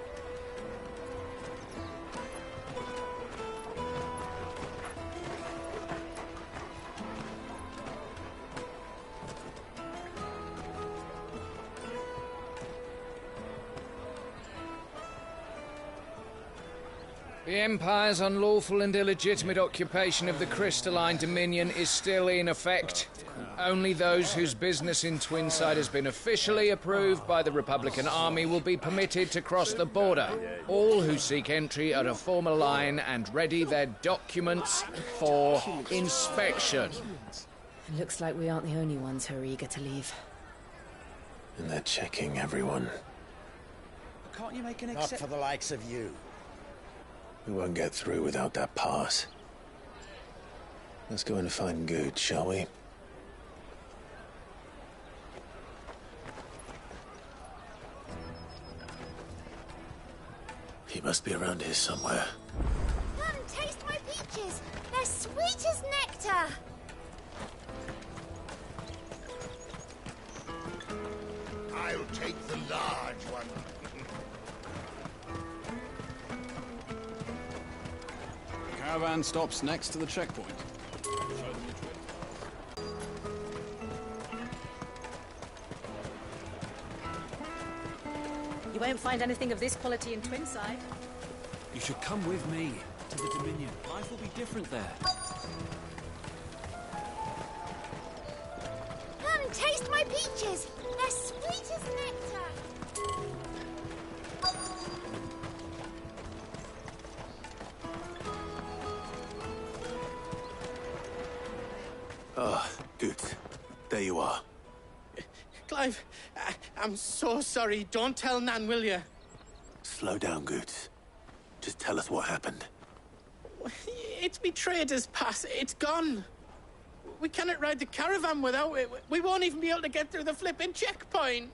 The Empire's unlawful and illegitimate occupation of the Crystalline Dominion is still in effect. Only those whose business in Twinside has been officially approved by the Republican Army will be permitted to cross the border. All who seek entry are to form a line and ready their documents for inspection. Looks like we aren't the only ones who are eager to leave. And they're checking everyone. Can't you make an Not for the likes of you. We won't get through without that pass. Let's go and find Good, shall we? He must be around here somewhere. Come, taste my peaches. They're sweet as nectar. I'll take the large one. The caravan stops next to the checkpoint. Show them the trick. You won't find anything of this quality in Twinside. You should come with me to the Dominion. Life will be different there. Come, taste my peaches. They're sweet as nectar. Ah, Good. There you are. Clive, I'm so sorry. Don't tell Nan, will you? Slow down, Good. Just tell us what happened. It's me trader's pass. It's gone. We cannot ride the caravan without it. We won't even be able to get through the flipping checkpoint.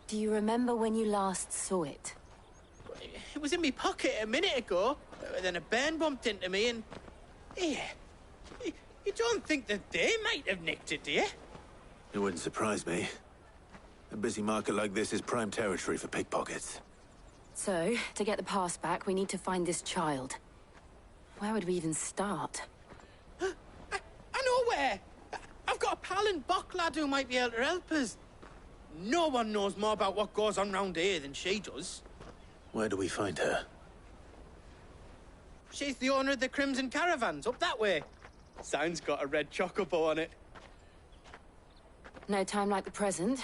Do you remember when you last saw it? It was in my pocket a minute ago. Then a bairn bumped into me and... Yeah. You don't think that they might have nicked it, do you? It wouldn't surprise me. A busy market like this is prime territory for pickpockets. So, to get the pass back, we need to find this child. Where would we even start? I know where! I've got a pal in Bock lad who might be able to help us. No one knows more about what goes on round here than she does. Where do we find her? She's the owner of the Crimson Caravans, up that way. Sign's got a red chocobo on it. No time like the present.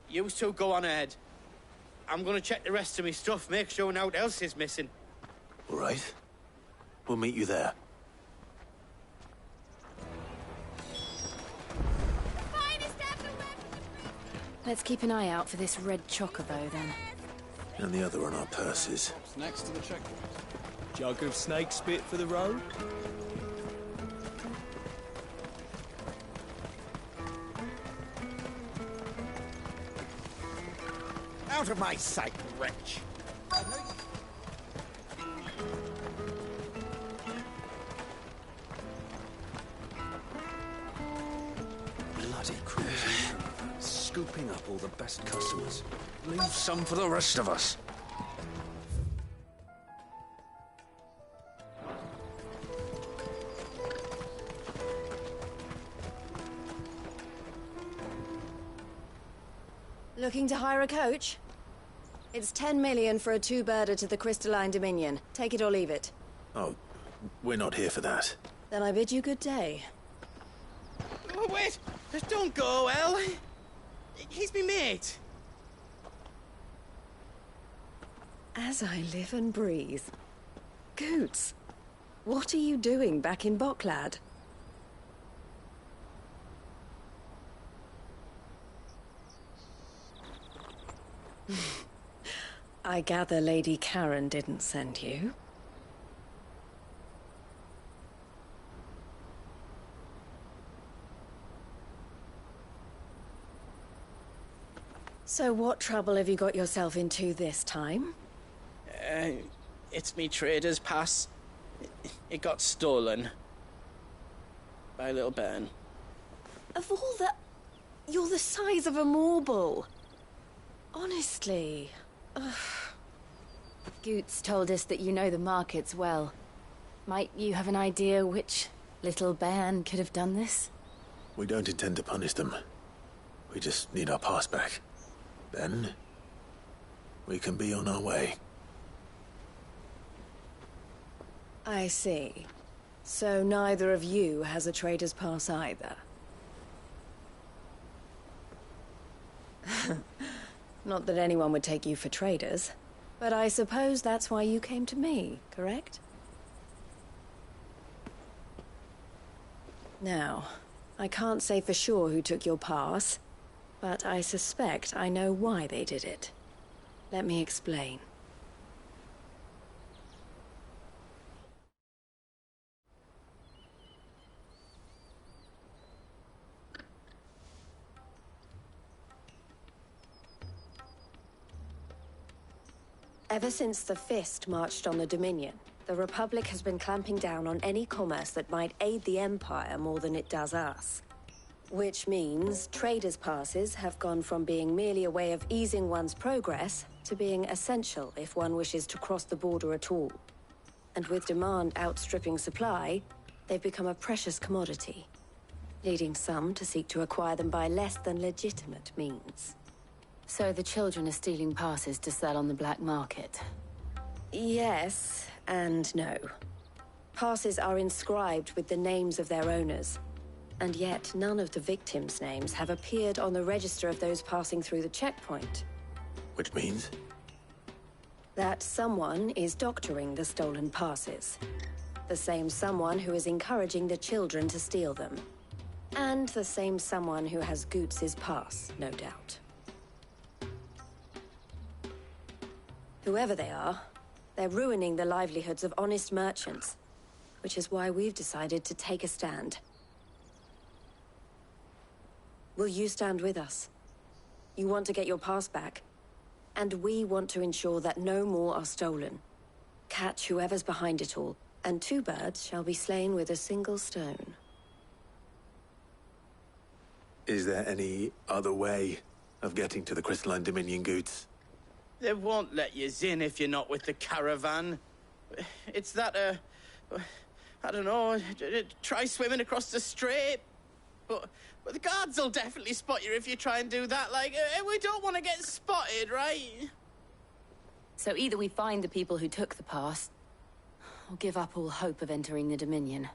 You two go on ahead. I'm gonna check the rest of my stuff, make sure naught else is missing. All right. We'll meet you there. Let's keep an eye out for this red chocobo, then. And the other on our purses. Next to the checkpoint. Jug of snake spit for the road? Out of my sight, wretch! Bloody cruising caravan, scooping up all the best customers. Leave some for the rest of us. Looking to hire a coach? It's 10 million for a two-birder to the Crystalline Dominion. Take it or leave it. Oh, we're not here for that. Then I bid you good day. Oh, wait! Don't go, El. He's me mate. As I live and breathe. Goots, what are you doing back in Bocklad? I gather Lady Karen didn't send you. So what trouble have you got yourself into this time? It's me trader's pass. It got stolen. By a little bairn. Of all the... You're the size of a marble. Honestly. Ugh. Goots told us that you know the markets well. Might you have an idea which little bairn could have done this? We don't intend to punish them. We just need our pass back. Then, we can be on our way. I see. So neither of you has a trader's pass either. Not that anyone would take you for traders, but I suppose that's why you came to me, correct? Now, I can't say for sure who took your pass, but I suspect I know why they did it. Let me explain. Ever since the Fist marched on the Dominion, the Republic has been clamping down on any commerce that might aid the Empire more than it does us. Which means traders' passes have gone from being merely a way of easing one's progress to being essential if one wishes to cross the border at all. And with demand outstripping supply, they've become a precious commodity, leading some to seek to acquire them by less than legitimate means. So the children are stealing passes to sell on the black market? Yes, and no. Passes are inscribed with the names of their owners, and yet none of the victims' names have appeared on the register of those passing through the checkpoint. Which means? That someone is doctoring the stolen passes. The same someone who is encouraging the children to steal them. And the same someone who has Goots's pass, no doubt. Whoever they are, they're ruining the livelihoods of honest merchants, which is why we've decided to take a stand. Will you stand with us? You want to get your pass back, and we want to ensure that no more are stolen. Catch whoever's behind it all, and two birds shall be slain with a single stone. Is there any other way of getting to the Crystalline Dominion Goods? They won't let you in if you're not with the caravan. It's that, I don't know, try swimming across the strait. But the guards will definitely spot you if you try and do that. Like, we don't want to get spotted, right? So either we find the people who took the pass, or give up all hope of entering the Dominion.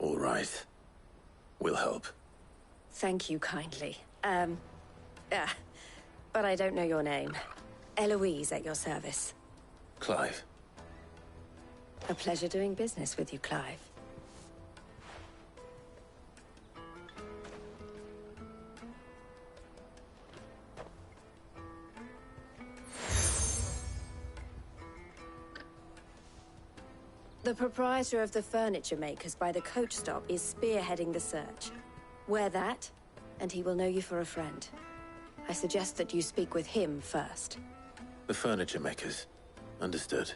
All right. We'll help. Thank you kindly. But I don't know your name. Eloise at your service. Clive. A pleasure doing business with you, Clive. The proprietor of the furniture makers by the coach stop is spearheading the search. Wear that, and he will know you for a friend. I suggest that you speak with him first. The furniture makers. Understood.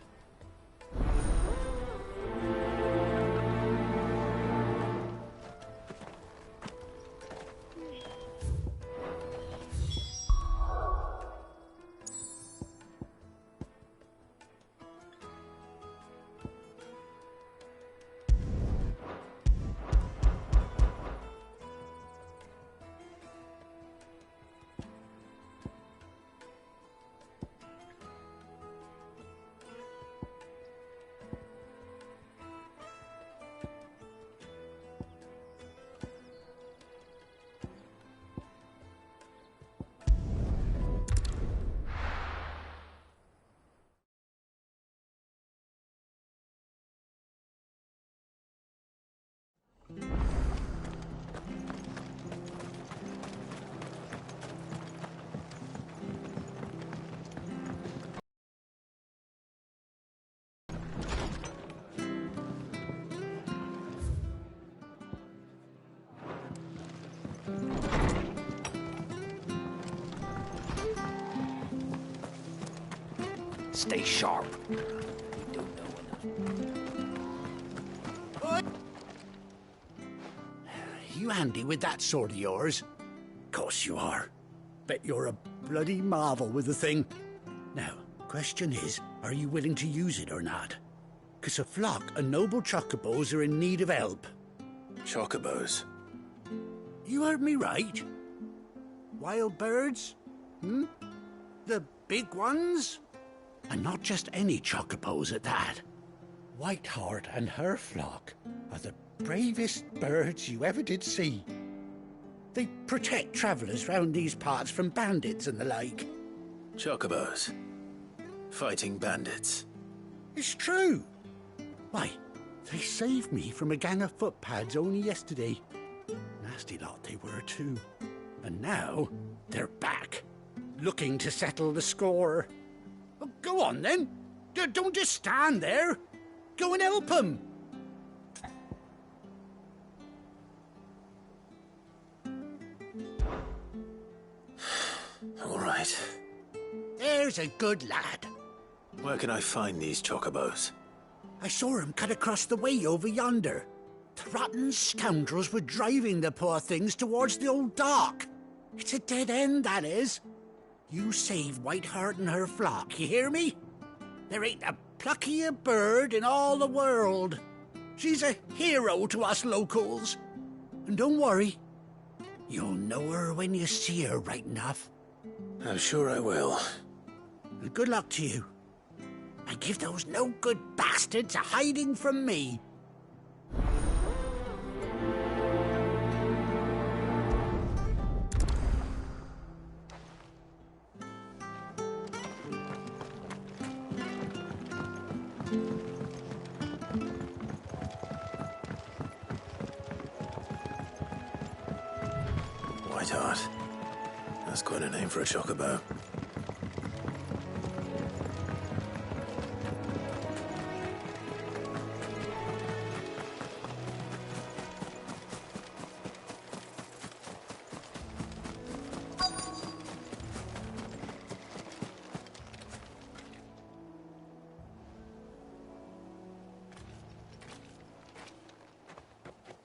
Stay sharp. You handy with that sword of yours? Course you are. Bet you're a bloody marvel with the thing. Now, question is, are you willing to use it or not? 'Cause a flock of noble chocobos are in need of help. Chocobos? You heard me right. Wild birds? The big ones? And not just any chocobos at that. Whiteheart and her flock are the bravest birds you ever did see. They protect travellers round these parts from bandits and the like. Chocobos. Fighting bandits. It's true. Why, they saved me from a gang of footpads only yesterday. Nasty lot they were too. And now they're back, looking to settle the score. Well, go on then. Don't just stand there. Go and help them. All right. There's a good lad. Where can I find these chocobos? I saw him cut across the way over yonder. The rotten scoundrels were driving the poor things towards the old dock. It's a dead end, that is. You save Whiteheart and her flock, you hear me? There ain't a pluckier bird in all the world. She's a hero to us locals. And don't worry, you'll know her when you see her right enough. I'm sure I will. And good luck to you. And give those no-good bastards a hiding from me. Whiteheart. That's quite a name for a chocobo.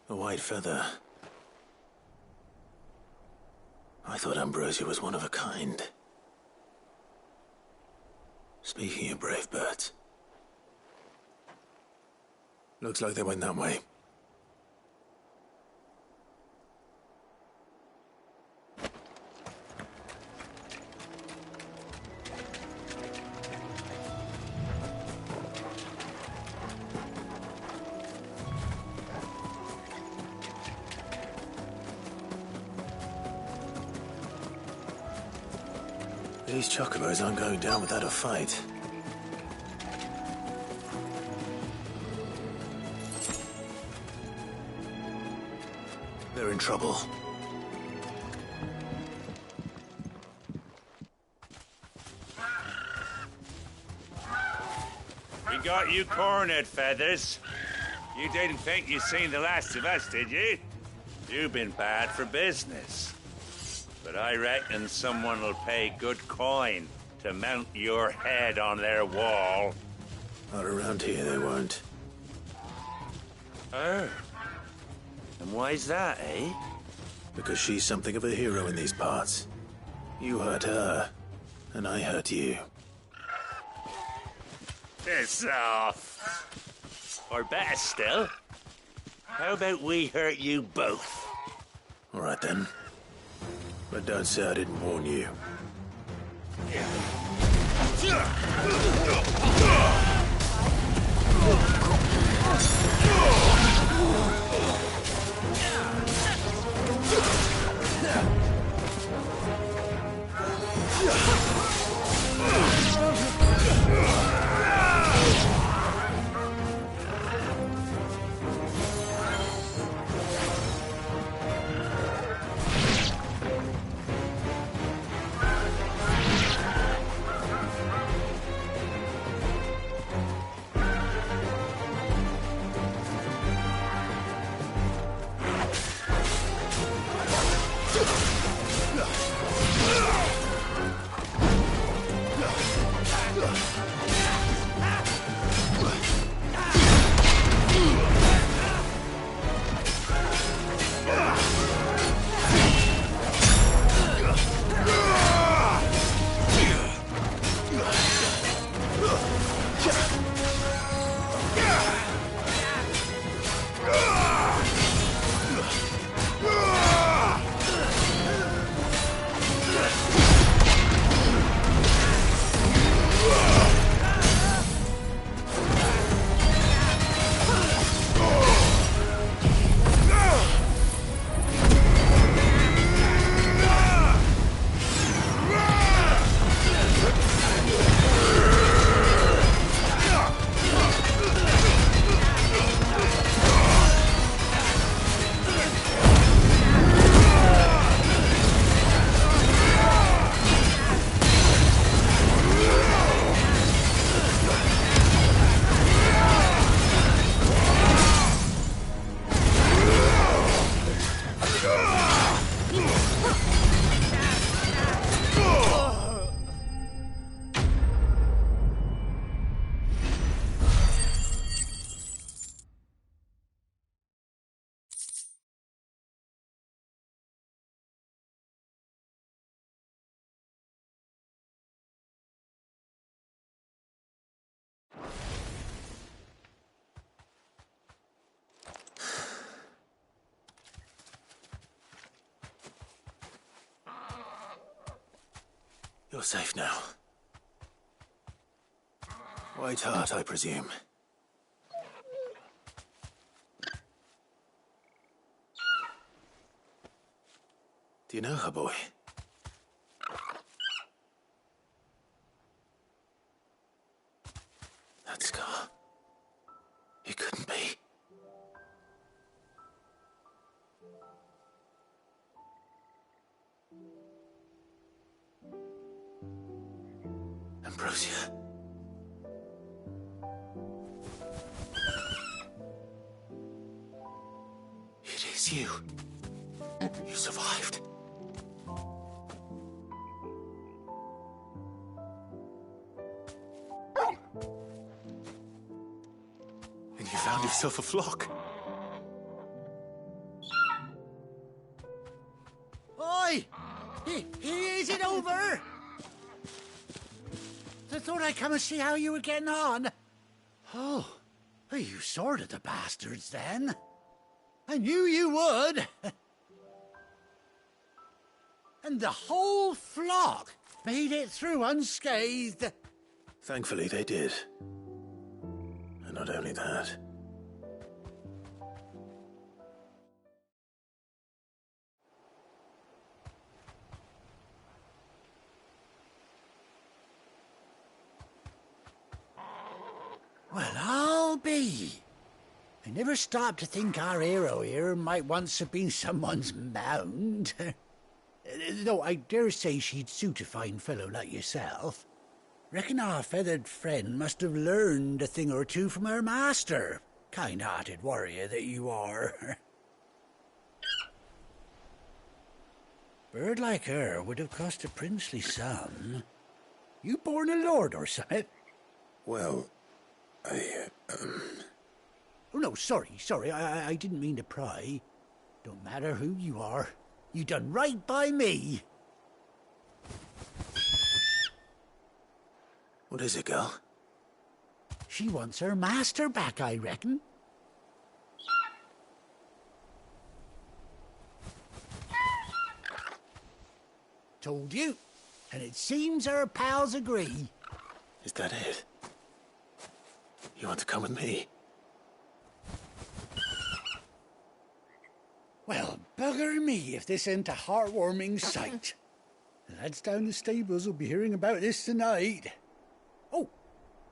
A white feather. I thought Ambrosia was one of a kind. Speaking of brave birds. Looks like they went that way. These chocobos aren't going down without a fight. They're in trouble. We got you cornered, Feathers. You didn't think you'd seen the last of us, did you? You've been bad for business. But I reckon someone will pay good coin to mount your head on their wall. Not around here, they won't. Oh. And why's that, eh? Because she's something of a hero in these parts. You hurt her, and I hurt you. Piss off. Or better still, how about we hurt you both? All right, then. But don't say I didn't warn you. You're safe now. White Hart, I presume. Do you know her, boy? That scar. It couldn't be. Ambrosia. It is you. You survived. And you found yourself a flock. Oi! Is it over? I thought I'd come and see how you were getting on. Oh, you sorted the bastards then. I knew you would. And the whole flock made it through unscathed. Thankfully, they did. And not only that. Well, I'll be. I never stopped to think our hero here might once have been someone's mount. Though I dare say she'd suit a fine fellow like yourself. Reckon our feathered friend must have learned a thing or two from her master. Kind-hearted warrior that you are. Bird like her would have cost a princely sum. You born a lord or something? Well, Oh, no, sorry. I didn't mean to pry. Don't matter who you are. You done right by me. What is it, girl? She wants her master back, I reckon. Told you. And it seems her pals agree. Is that it? You want to come with me? Well, bugger me if this ain't a heartwarming sight. The lads down the stables will be hearing about this tonight. Oh,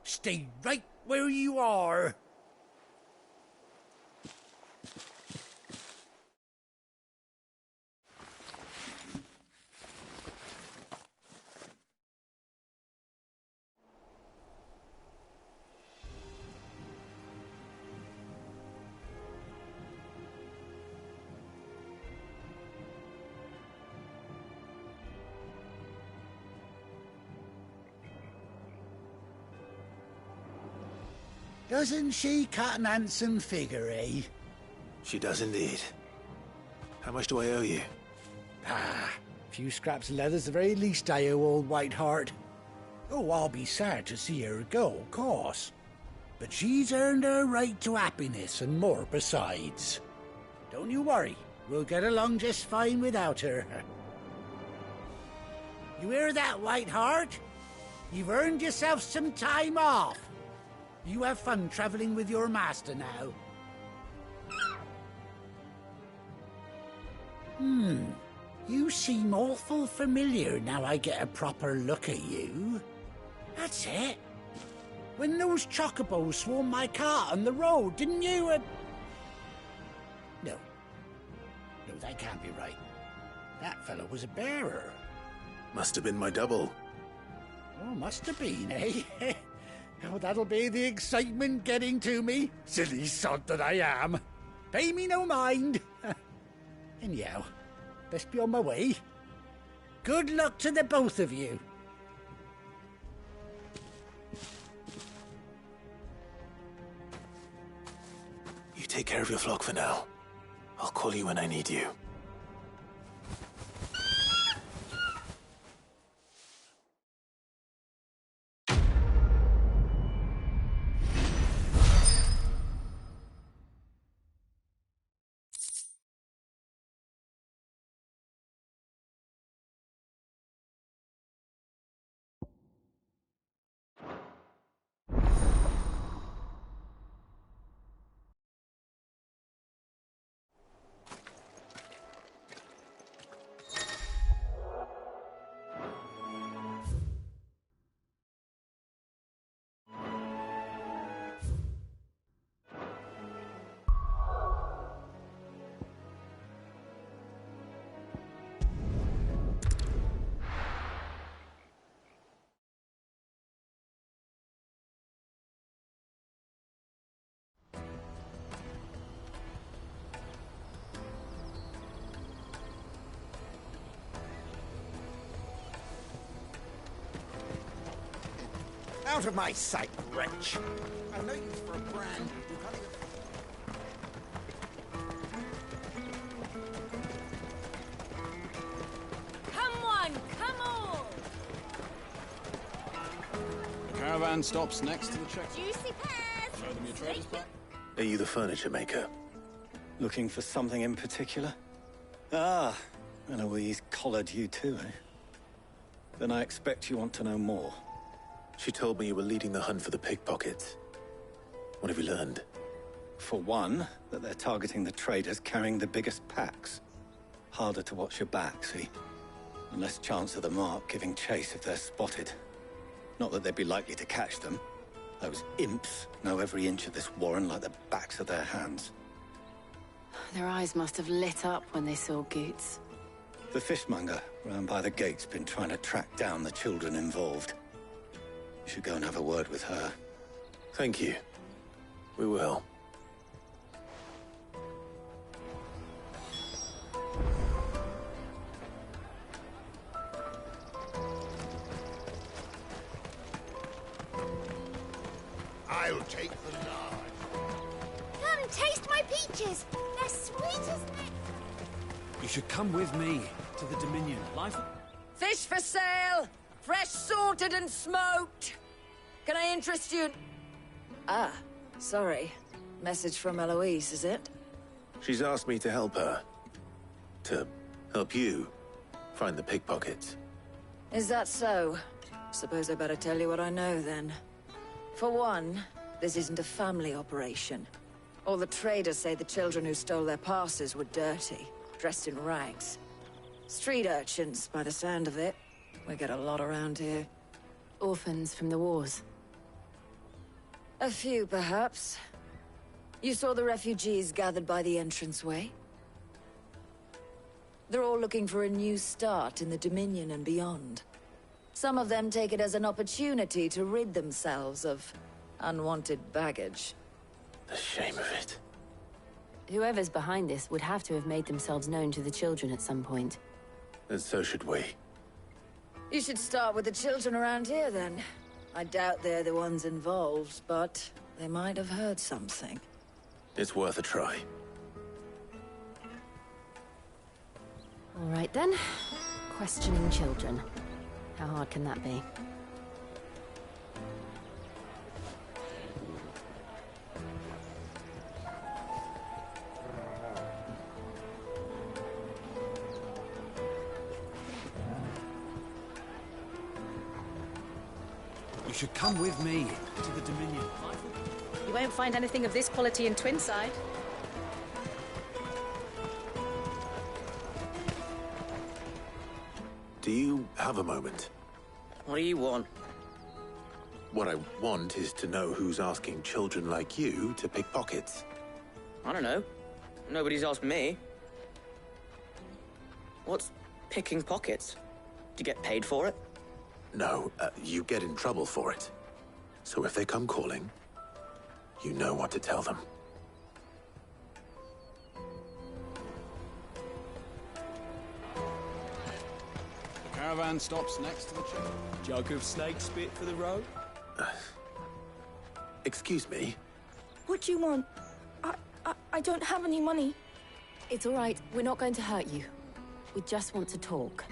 stay right where you are. Doesn't she cut an handsome figure, eh? She does indeed. How much do I owe you? A few scraps of leather's the very least I owe old White Hart. Oh, I'll be sad to see her go, of course. But she's earned her right to happiness and more besides. Don't you worry, we'll get along just fine without her. You hear that, White Hart? You've earned yourself some time off. You have fun traveling with your master now. You seem awful familiar now I get a proper look at you. That's it. When those chocobos swarmed my cart on the road, didn't you? No, that can't be right. That fellow was a bearer. Must have been my double. Oh, must have been, eh? Oh, that'll be the excitement getting to me. Silly sod that I am. Pay me no mind. Anyhow, best be on my way. Good luck to the both of you. You take care of your flock for now. I'll call you when I need you. Out of my sight, wretch! I know you for a brand. You can't even... Come on, come on! The caravan stops next to the checkpoint. Juicy pears! Show them your trader's pack. Are you the furniture maker? Looking for something in particular? Ah, Eloise collared you too, eh? Then I expect you want to know more. She told me you were leading the hunt for the pickpockets. What have you learned? For one, that they're targeting the traders carrying the biggest packs. Harder to watch your back, see? And less chance of the mark giving chase if they're spotted. Not that they'd be likely to catch them. Those imps know every inch of this warren like the backs of their hands. Their eyes must have lit up when they saw Goots. The fishmonger round by the gate's been trying to track down the children involved. You should go and have a word with her. Thank you. We will. I'll take the large. Come, taste my peaches. They're sweet as nectar. You should come with me to the Dominion. Life... Fish for sale! Fresh sorted and smoked! Can I interest you? Ah, sorry. Message from Eloise, is it? She's asked me to help her. To help you find the pickpockets. Is that so? Suppose I better tell you what I know, then. For one, this isn't a family operation. All the traders say the children who stole their passes were dirty, dressed in rags. Street urchins, by the sound of it. We get a lot around here. Orphans from the wars. A few, perhaps. You saw the refugees gathered by the entranceway? They're all looking for a new start in the Dominion and beyond. Some of them take it as an opportunity to rid themselves of unwanted baggage. The shame of it. Whoever's behind this would have to have made themselves known to the children at some point. And so should we. You should start with the children around here, then. I doubt they're the ones involved, but they might have heard something. It's worth a try. All right, then. Questioning children. How hard can that be? You should come with me to the Dominion. You won't find anything of this quality in Twinside. Do you have a moment? What do you want? What I want is to know who's asking children like you to pick pockets. I don't know. Nobody's asked me. What's picking pockets? Do you get paid for it? No, you get in trouble for it. So if they come calling, you know what to tell them. The caravan stops next to the checkpoint. Jug of snake spit for the road? Excuse me? What do you want? I don't have any money. It's all right. We're not going to hurt you. We just want to talk.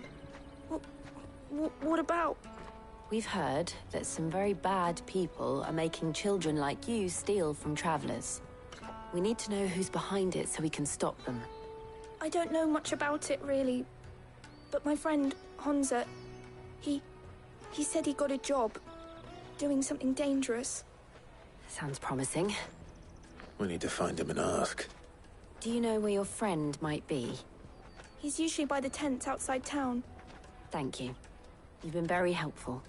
What about? We've heard that some very bad people are making children like you steal from travelers. We need to know who's behind it so we can stop them. I don't know much about it, really. But my friend, Honza, he said he got a job. Doing something dangerous. Sounds promising. We need to find him and ask. Do you know where your friend might be? He's usually by the tents outside town. Thank you. You've been very helpful.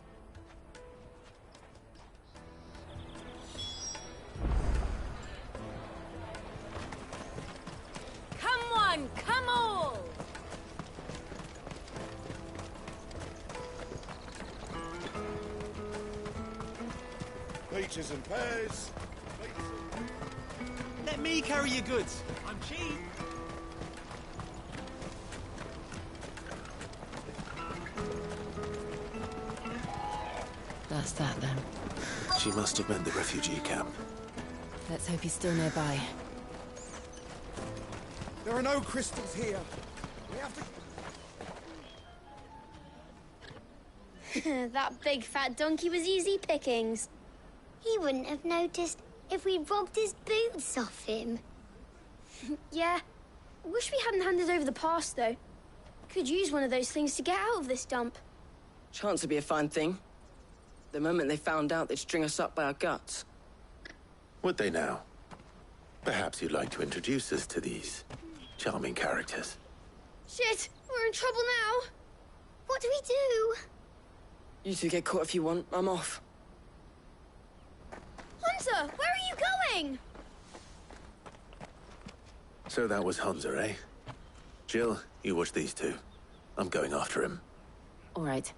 Come on, come all! Peaches and pears. Let me carry your goods. I'm cheap. That's that then. She must have meant the refugee camp. Let's hope he's still nearby. There are no crystals here. We have to... That big fat donkey was easy pickings. He wouldn't have noticed if we'd robbed his boots off him. Yeah. Wish we hadn't handed over the pass, though. Could use one of those things to get out of this dump. Chance would be a fine thing. The moment they found out, they'd string us up by our guts. Would they now? Perhaps you'd like to introduce us to these charming characters. Shit, we're in trouble now. What do we do? You two get caught if you want. I'm off. Hunter, where are you going? So that was Hunter, eh? Jill, you watch these two. I'm going after him. All right.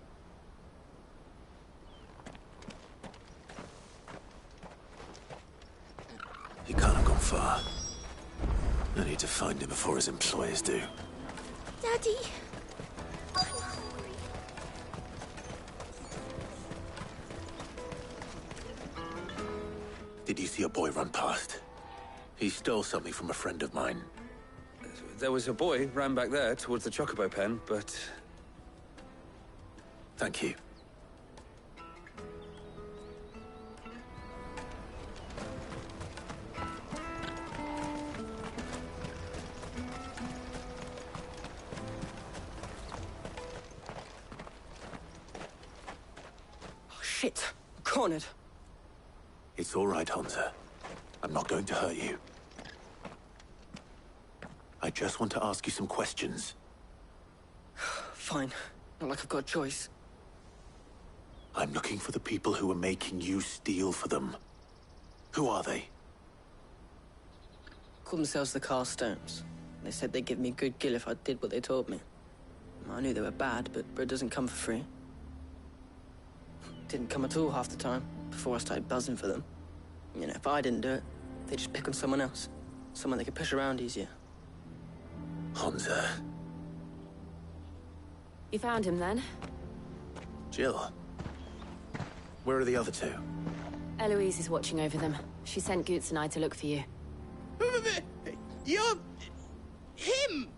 He can't have gone far. I need to find him before his employers do. Daddy. Did you see a boy run past? He stole something from a friend of mine. There was a boy ran back there towards the Chocobo pen, but... Thank you. Oh, shit. Cornered. It's all right, Hunter. I'm not going to hurt you. I just want to ask you some questions. Fine. Not like I've got a choice. I'm looking for the people who are making you steal for them. Who are they? Called themselves the Carstones. They said they'd give me good gill if I did what they told me. I knew they were bad, but bread doesn't come for free. Didn't come at all half the time, before I started buzzing for them. You know, if I didn't do it, they'd just pick on someone else. Someone they could push around easier. Hunter. You found him then? Jill. Where are the other two? Eloise is watching over them. She sent Goots and I to look for you. You're... him!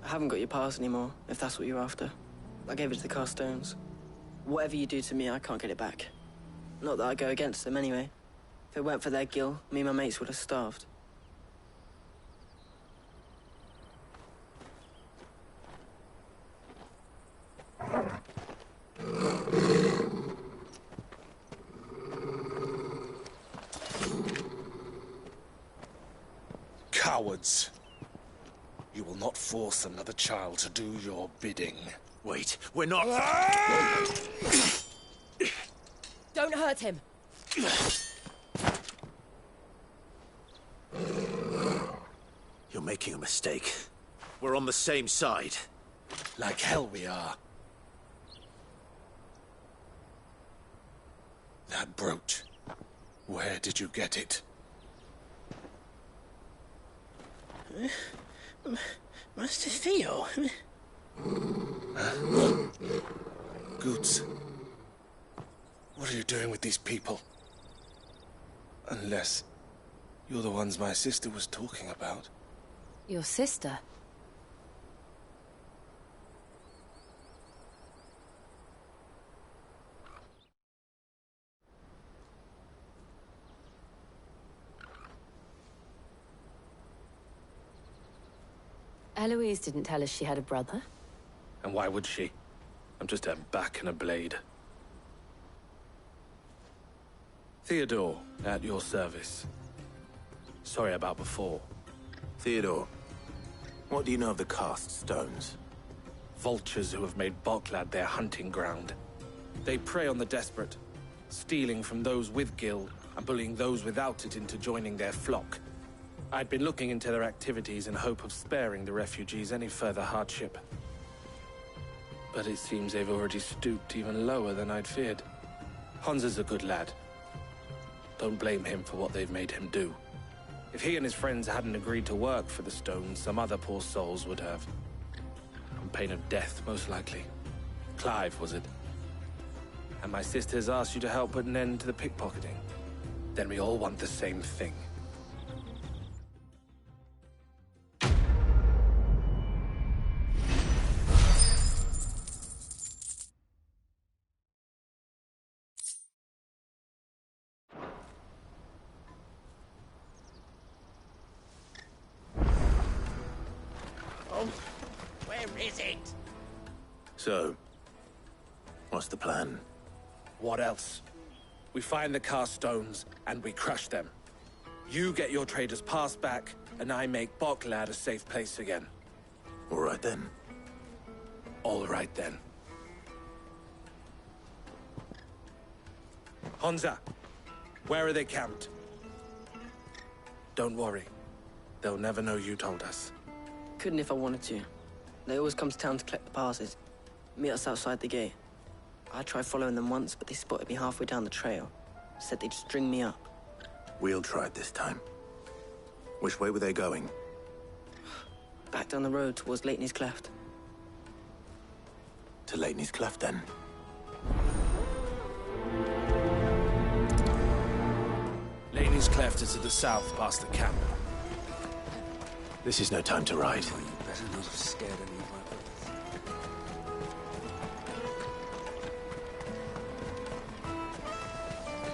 I haven't got your pass anymore, if that's what you're after. I gave it to the Carstones. Whatever you do to me, I can't get it back. Not that I go against them anyway. If it weren't for their gill, me and my mates would have starved. Cowards. You will not force another child to do your bidding. Wait, we're not... Don't hurt him. You're making a mistake. We're on the same side. Like hell we are. That brooch. Where did you get it? Master Theo? Goots. What are you doing with these people? Unless you're the ones my sister was talking about. Your sister? Eloise didn't tell us she had a brother. And why would she? I'm just a back and a blade. Theodore, at your service. Sorry about before. Theodore, what do you know of the cast stones? Vultures who have made Boklad their hunting ground. They prey on the desperate, stealing from those with gill and bullying those without it into joining their flock. I'd been looking into their activities in hope of sparing the refugees any further hardship. But it seems they've already stooped even lower than I'd feared. Hans is a good lad. Don't blame him for what they've made him do. If he and his friends hadn't agreed to work for the stones, some other poor souls would have. On pain of death, most likely. Clive, was it? And my sisters asked you to help put an end to the pickpocketing. Then we all want the same thing. Oh, where is it? So, what's the plan? What else? We find the cast stones, and we crush them. You get your trader's pass back, and I make Boklad a safe place again. All right then. All right then. Honza, where are they camped? Don't worry. They'll never know you told us. Couldn't if I wanted to. They always come to town to collect the passes. Meet us outside the gate. I tried following them once, but they spotted me halfway down the trail. Said they'd string me up. We'll try it this time. Which way were they going? Back down the road towards Lateney's Cleft. To Lateney's Cleft, then. Lateney's Cleft is to the south, past the camp. This is no time to ride. You better not have scared any of my brothers.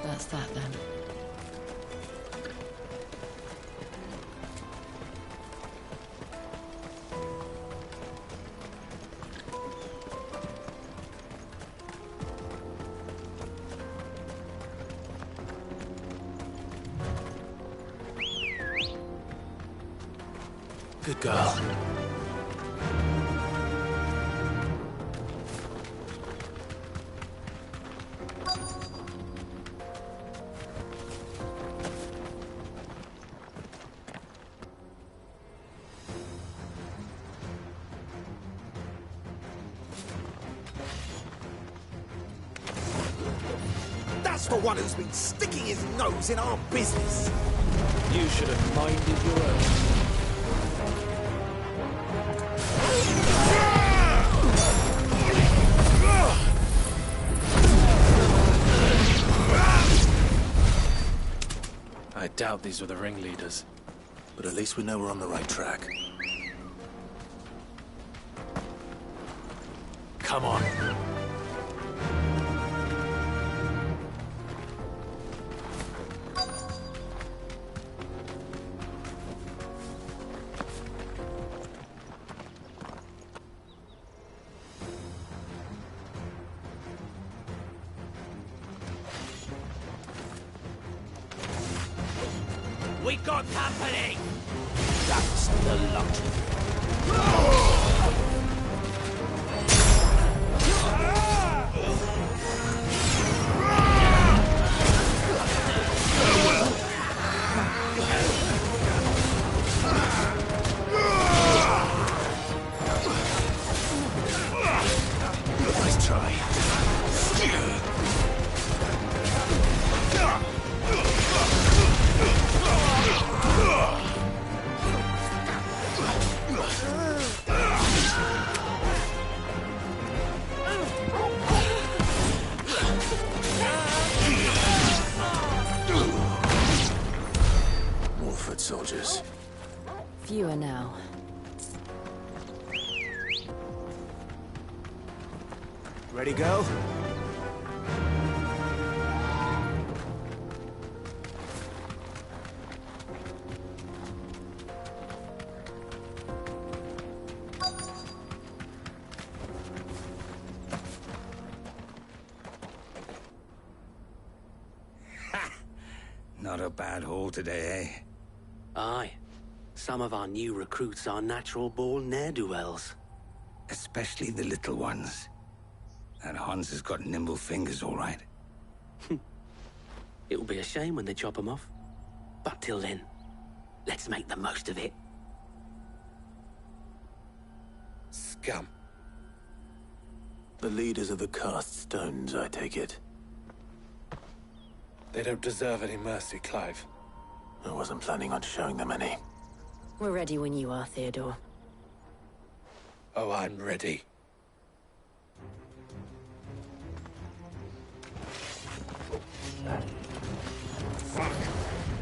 That's that then. Good girl. That's the one who's been sticking his nose in our business. You should have minded your own. I doubt these were the ringleaders. But at least we know we're on the right track. Come on. We got company! That's the lot. Nice try. More foot soldiers. Fewer now. Ready, go? Not a bad haul today, eh? Aye. Some of our new recruits are natural-born ne'er-do-wells. Especially the little ones. That Hans has got nimble fingers, all right. It'll be a shame when they chop them off. But till then, let's make the most of it. Scum. The leaders of the cast stones, I take it. They don't deserve any mercy, Clive. I wasn't planning on showing them any. We're ready when you are, Theodore. Oh, I'm ready. Fuck!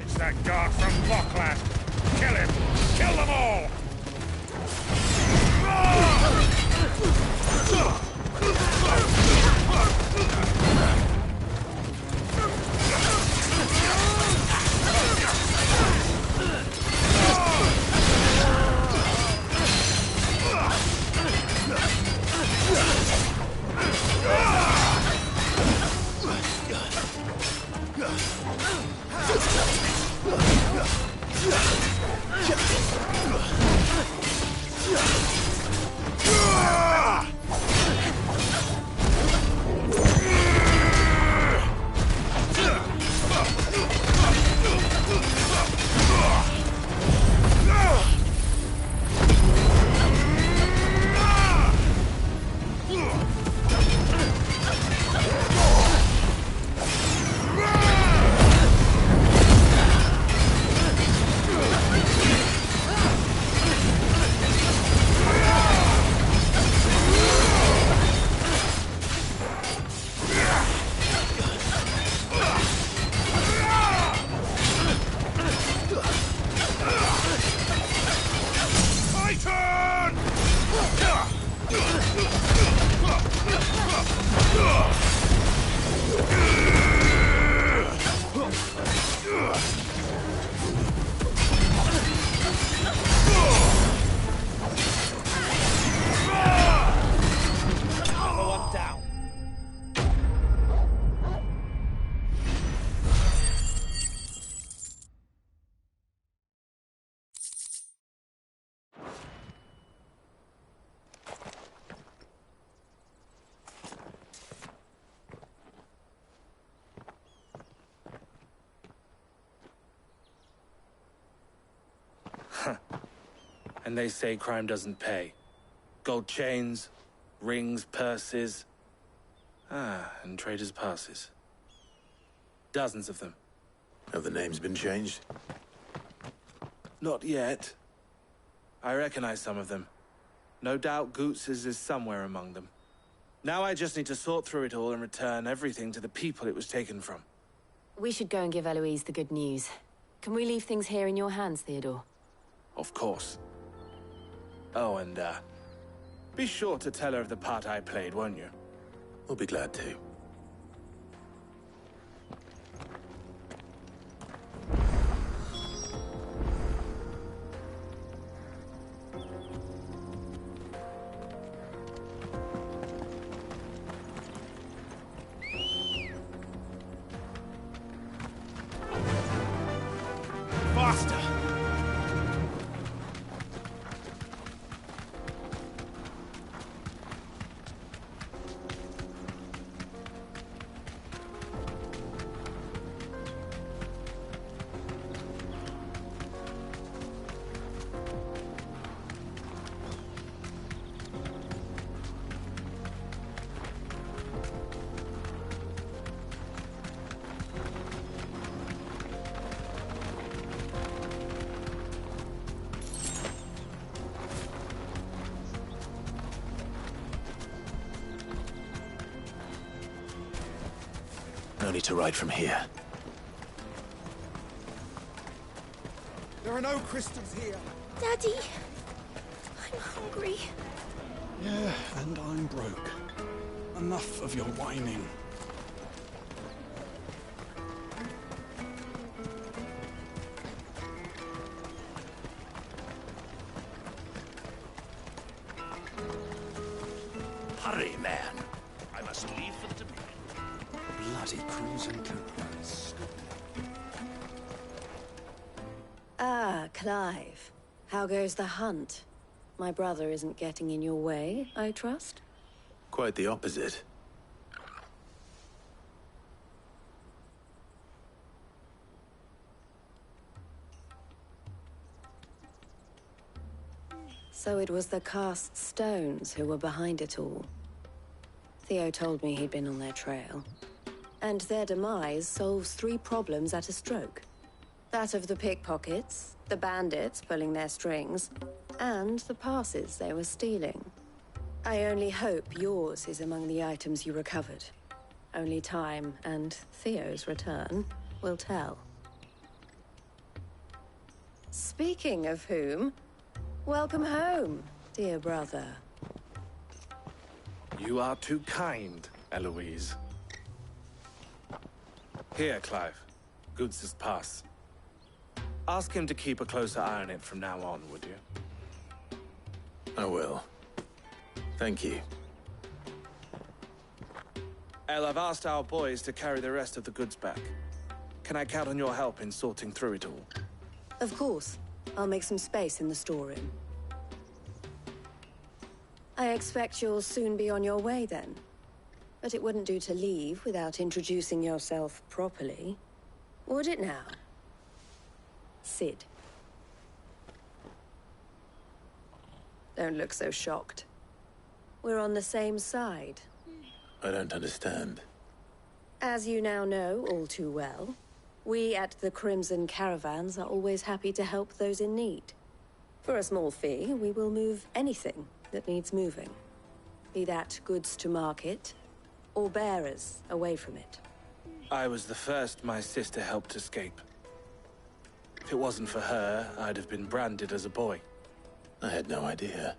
It's that guard from Bocklad! Kill him! Kill them all! And they say crime doesn't pay. Gold chains, rings, purses. And traders' passes. Dozens of them. Have the names been changed? Not yet. I recognize some of them. No doubt Goots's is somewhere among them. Now I just need to sort through it all and return everything to the people it was taken from. We should go and give Eloise the good news. Can we leave things here in your hands, Theodore? Of course. Oh, and, be sure to tell her of the part I played, won't you? We'll be glad to. Faster! No need to ride from here. There are no crystals here. Daddy, I'm hungry. Yeah, and I'm broke. Enough of your whining. Hurry, man. I must leave for the domain. Bloody cruising caravans. Ah, Clive. How goes the hunt? My brother isn't getting in your way, I trust? Quite the opposite. So it was the cast stones who were behind it all. Theo told me he'd been on their trail. And their demise solves 3 problems at a stroke. That of the pickpockets, the bandits pulling their strings, and the passes they were stealing. I only hope yours is among the items you recovered. Only time and Theo's return will tell. Speaking of whom, welcome home, dear brother. You are too kind, Eloise. Here, Clive. Goods' pass. Ask him to keep a closer eye on it from now on, would you? I will. Thank you. El, I've asked our boys to carry the rest of the goods back. Can I count on your help in sorting through it all? Of course. I'll make some space in the storeroom. I expect you'll soon be on your way then. But it wouldn't do to leave without introducing yourself properly. Would it now? Sid. Don't look so shocked. We're on the same side. I don't understand. As you now know all too well, we at the Crimson Caravans are always happy to help those in need. For a small fee, we will move anything that needs moving. Be that goods to market, or bearers away from it. I was the first my sister helped escape. If it wasn't for her, I'd have been branded as a boy. I had no idea.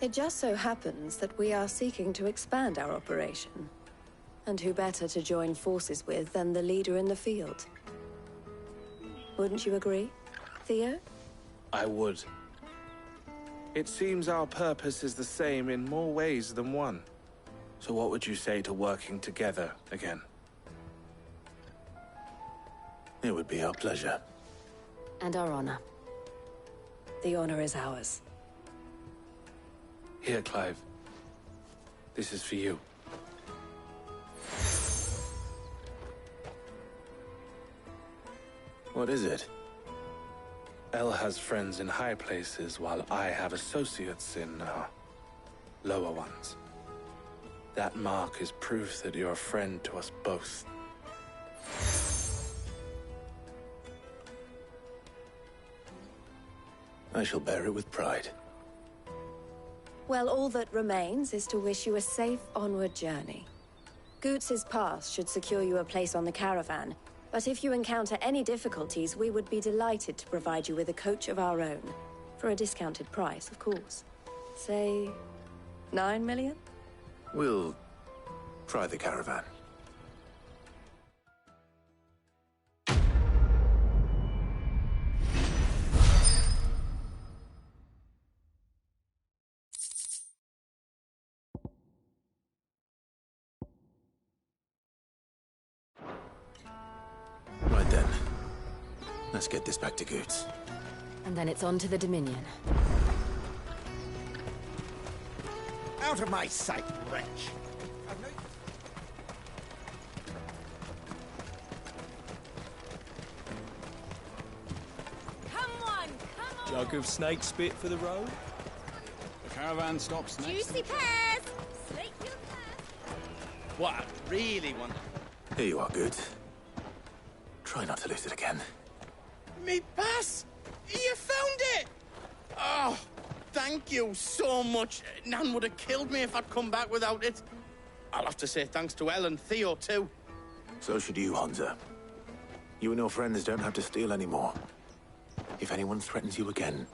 It just so happens that we are seeking to expand our operation. And who better to join forces with than the leader in the field? Wouldn't you agree, Theo? I would. It seems our purpose is the same in more ways than one. So what would you say to working together again? It would be our pleasure. And our honor. The honor is ours. Here, Clive. This is for you. What is it? El has friends in high places, while I have associates in, lower ones. That mark is proof that you're a friend to us both. I shall bear it with pride. Well, all that remains is to wish you a safe onward journey. Goots' pass should secure you a place on the caravan, but if you encounter any difficulties, we would be delighted to provide you with a coach of our own. For a discounted price, of course. Say, 9 million? We'll try the caravan. Right then. Let's get this back to Goots. And then it's on to the Dominion. Out of my sight, wretch! Come on! Jug of snake spit for the road? The caravan stops next. Juicy pears! Slate your What I really want... Here you are, Goots. Try not to lose it again. Me pass! You found it! Oh, thank you so much. Nan would have killed me if I'd come back without it. I'll have to say thanks to Elle and Theo, too. So should you, Hansa. You and your friends don't have to steal anymore. If anyone threatens you again,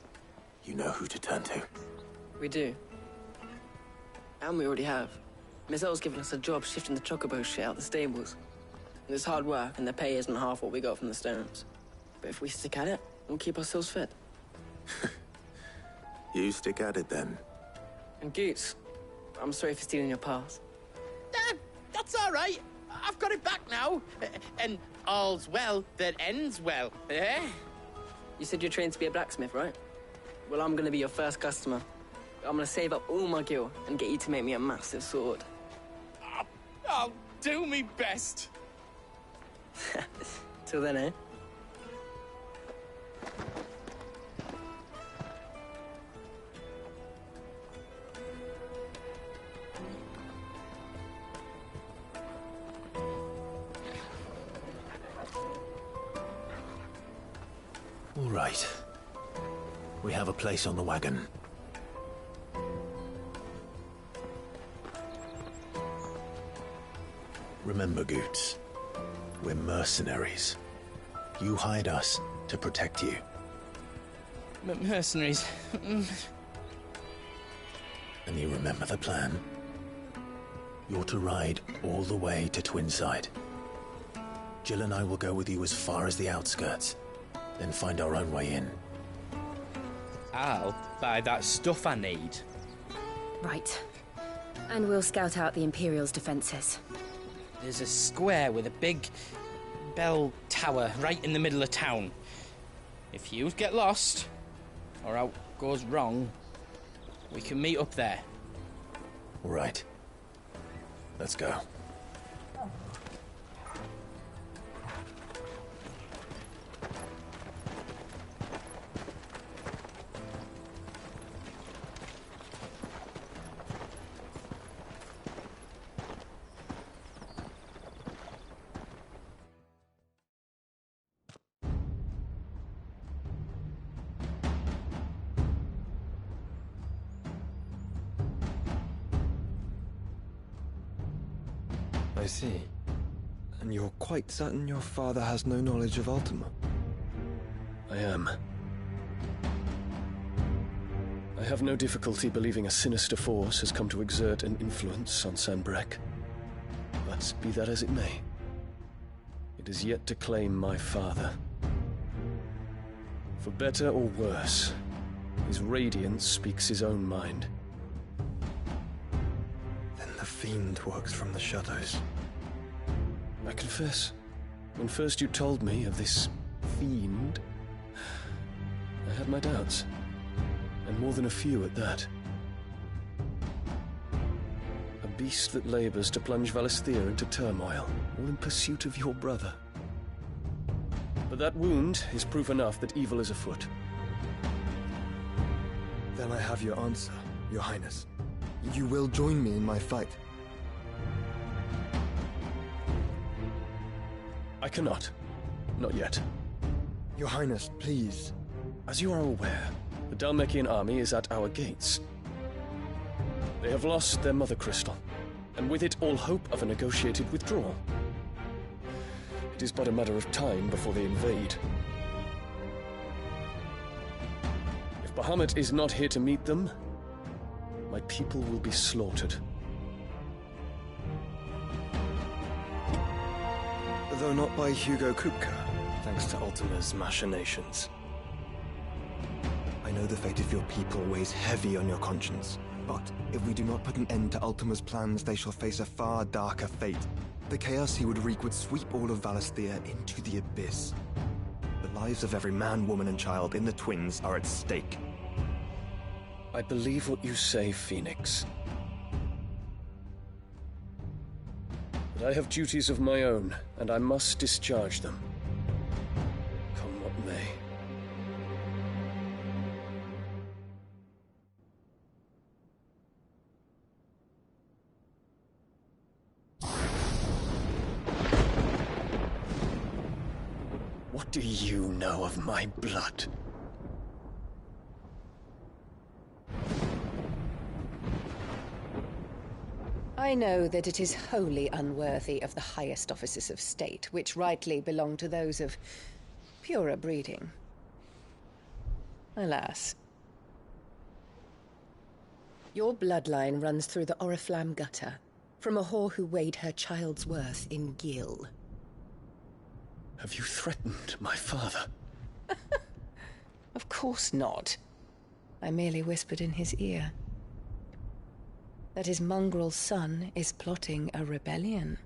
you know who to turn to. We do. And we already have. Miss Elle's given us a job shifting the chocobo shit out the stables. It's hard work, and the pay isn't half what we got from the Stones. But if we stick at it, we'll keep ourselves fit. You stick at it, then. And Goots, I'm sorry for stealing your pass. That's all right. I've got it back now. And all's well that ends well, eh? You said you're trained to be a blacksmith, right? Well, I'm gonna be your first customer. I'm gonna save up all my gil and get you to make me a massive sword. I'll do me best. Till then, eh? All right. We have a place on the wagon. Remember, Goots, we're mercenaries. You hired us to protect you. Mercenaries. And you remember the plan? You're to ride all the way to Twinside. Jill and I will go with you as far as the outskirts, then find our own way in. I'll buy that stuff I need. Right. And we'll scout out the Imperial's defenses. There's a square with a big bell tower right in the middle of town. If you get lost, or out goes wrong, we can meet up there. All right. Let's go. I see. And you're quite certain your father has no knowledge of Ultima? I am. I have no difficulty believing a sinister force has come to exert an influence on Sanbreque. But be that as it may, it is yet to claim my father. For better or worse, his radiance speaks his own mind. Then the fiend works from the shadows. I confess, when first you told me of this fiend, I had my doubts, and more than a few at that. A beast that labors to plunge Valisthea into turmoil, all in pursuit of your brother. But that wound is proof enough that evil is afoot. Then I have your answer, Your Highness. You will join me in my fight. I cannot. Not yet. Your Highness, please. As you are aware, the Dhalmekian army is at our gates. They have lost their mother crystal, and with it all hope of a negotiated withdrawal. It is but a matter of time before they invade. If Bahamut is not here to meet them, my people will be slaughtered. Though not by Hugo Kupka, thanks to Ultima's machinations. I know the fate of your people weighs heavy on your conscience, but if we do not put an end to Ultima's plans, they shall face a far darker fate. The chaos he would wreak would sweep all of Valisthea into the abyss. The lives of every man, woman, and child in the Twins are at stake. I believe what you say, Phoenix. But I have duties of my own, and I must discharge them. Come what may. What do you know of my blood? I know that it is wholly unworthy of the highest offices of state, which rightly belong to those of purer breeding. Alas. Your bloodline runs through the Oriflamme gutter, from a whore who weighed her child's worth in Gil. Have you threatened my father? Of course not. I merely whispered in his ear that his mongrel son is plotting a rebellion.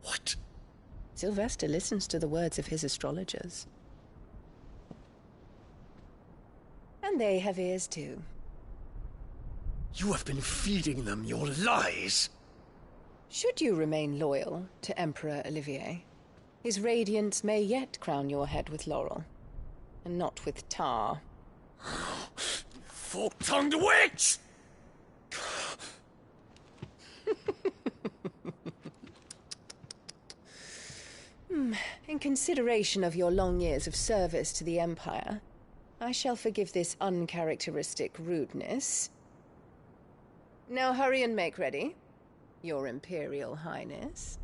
What? Sylvester listens to the words of his astrologers. And they have ears too. You have been feeding them your lies! Should you remain loyal to Emperor Olivier, his radiance may yet crown your head with laurel, and not with tar. Fork-tongued witch! In consideration of your long years of service to the Empire, I shall forgive this uncharacteristic rudeness. Now hurry and make ready, Your Imperial Highness.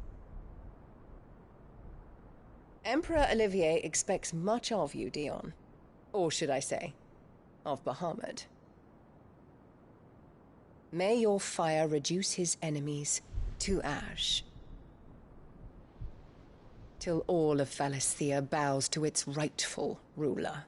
Emperor Olivier expects much of you, Dion. Or should I say, of Bahamut. May your fire reduce his enemies to ash. Till all of Valisthea bows to its rightful ruler.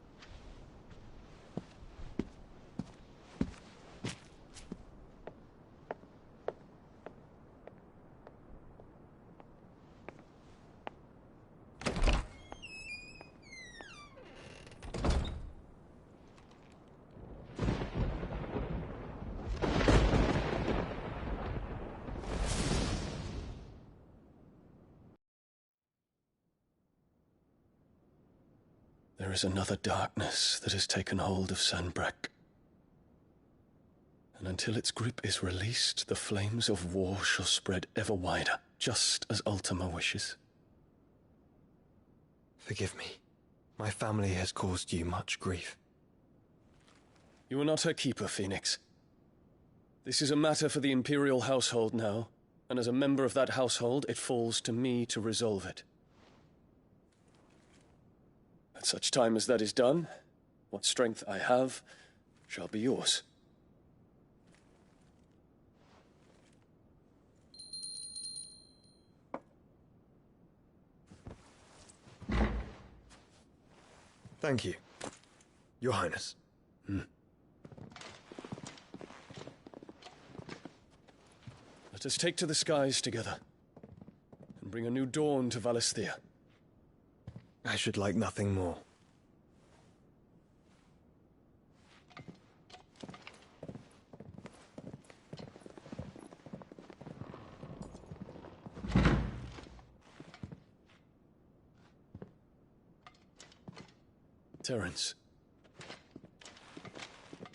There is another darkness that has taken hold of Sanbreque. And until its grip is released, the flames of war shall spread ever wider, just as Ultima wishes. Forgive me. My family has caused you much grief. You are not her keeper, Phoenix. This is a matter for the Imperial household now, and as a member of that household, it falls to me to resolve it. At such time as that is done, what strength I have shall be yours. Thank you, Your Highness. Let us take to the skies together, and bring a new dawn to Valisthea. I should like nothing more. Terence.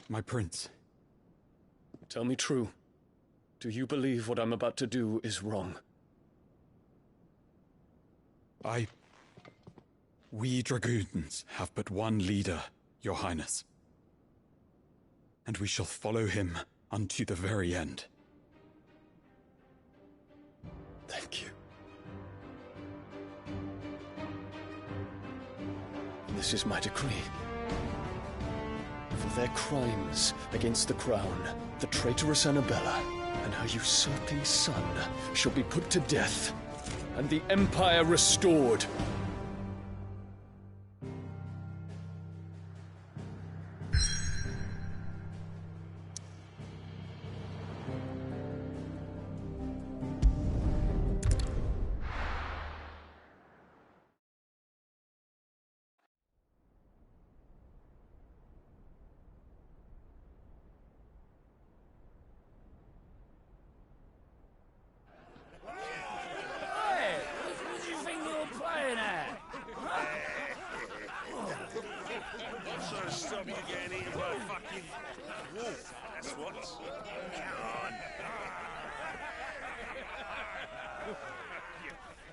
My prince. Tell me true. Do you believe what I'm about to do is wrong? We dragoons have but one leader, Your Highness. And we shall follow him unto the very end. Thank you. This is my decree. For their crimes against the crown, the traitorous Annabella and her usurping son shall be put to death, and the Empire restored.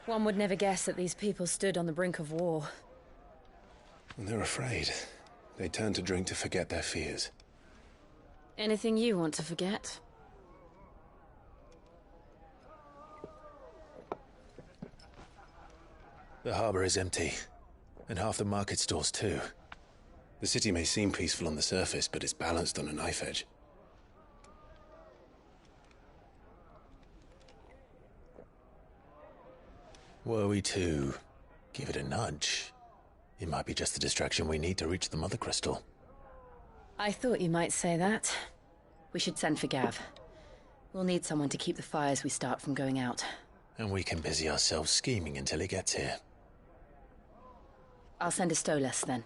One would never guess that these people stood on the brink of war. They're afraid. They turn to drink to forget their fears. Anything you want to forget? The harbor is empty, and half the market stalls too. The city may seem peaceful on the surface, but it's balanced on a knife edge. Were we to give it a nudge, it might be just the distraction we need to reach the Mother Crystal. I thought you might say that. We should send for Gav. We'll need someone to keep the fires we start from going out. And we can busy ourselves scheming until he gets here. I'll send a Stolas then.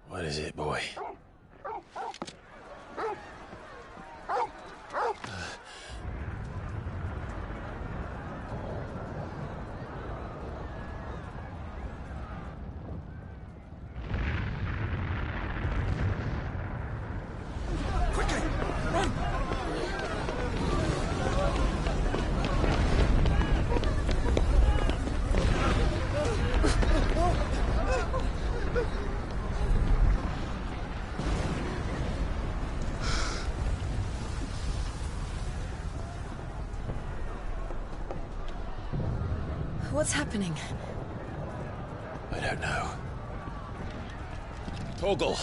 What is it, boy? What's happening? I don't know. Torgal!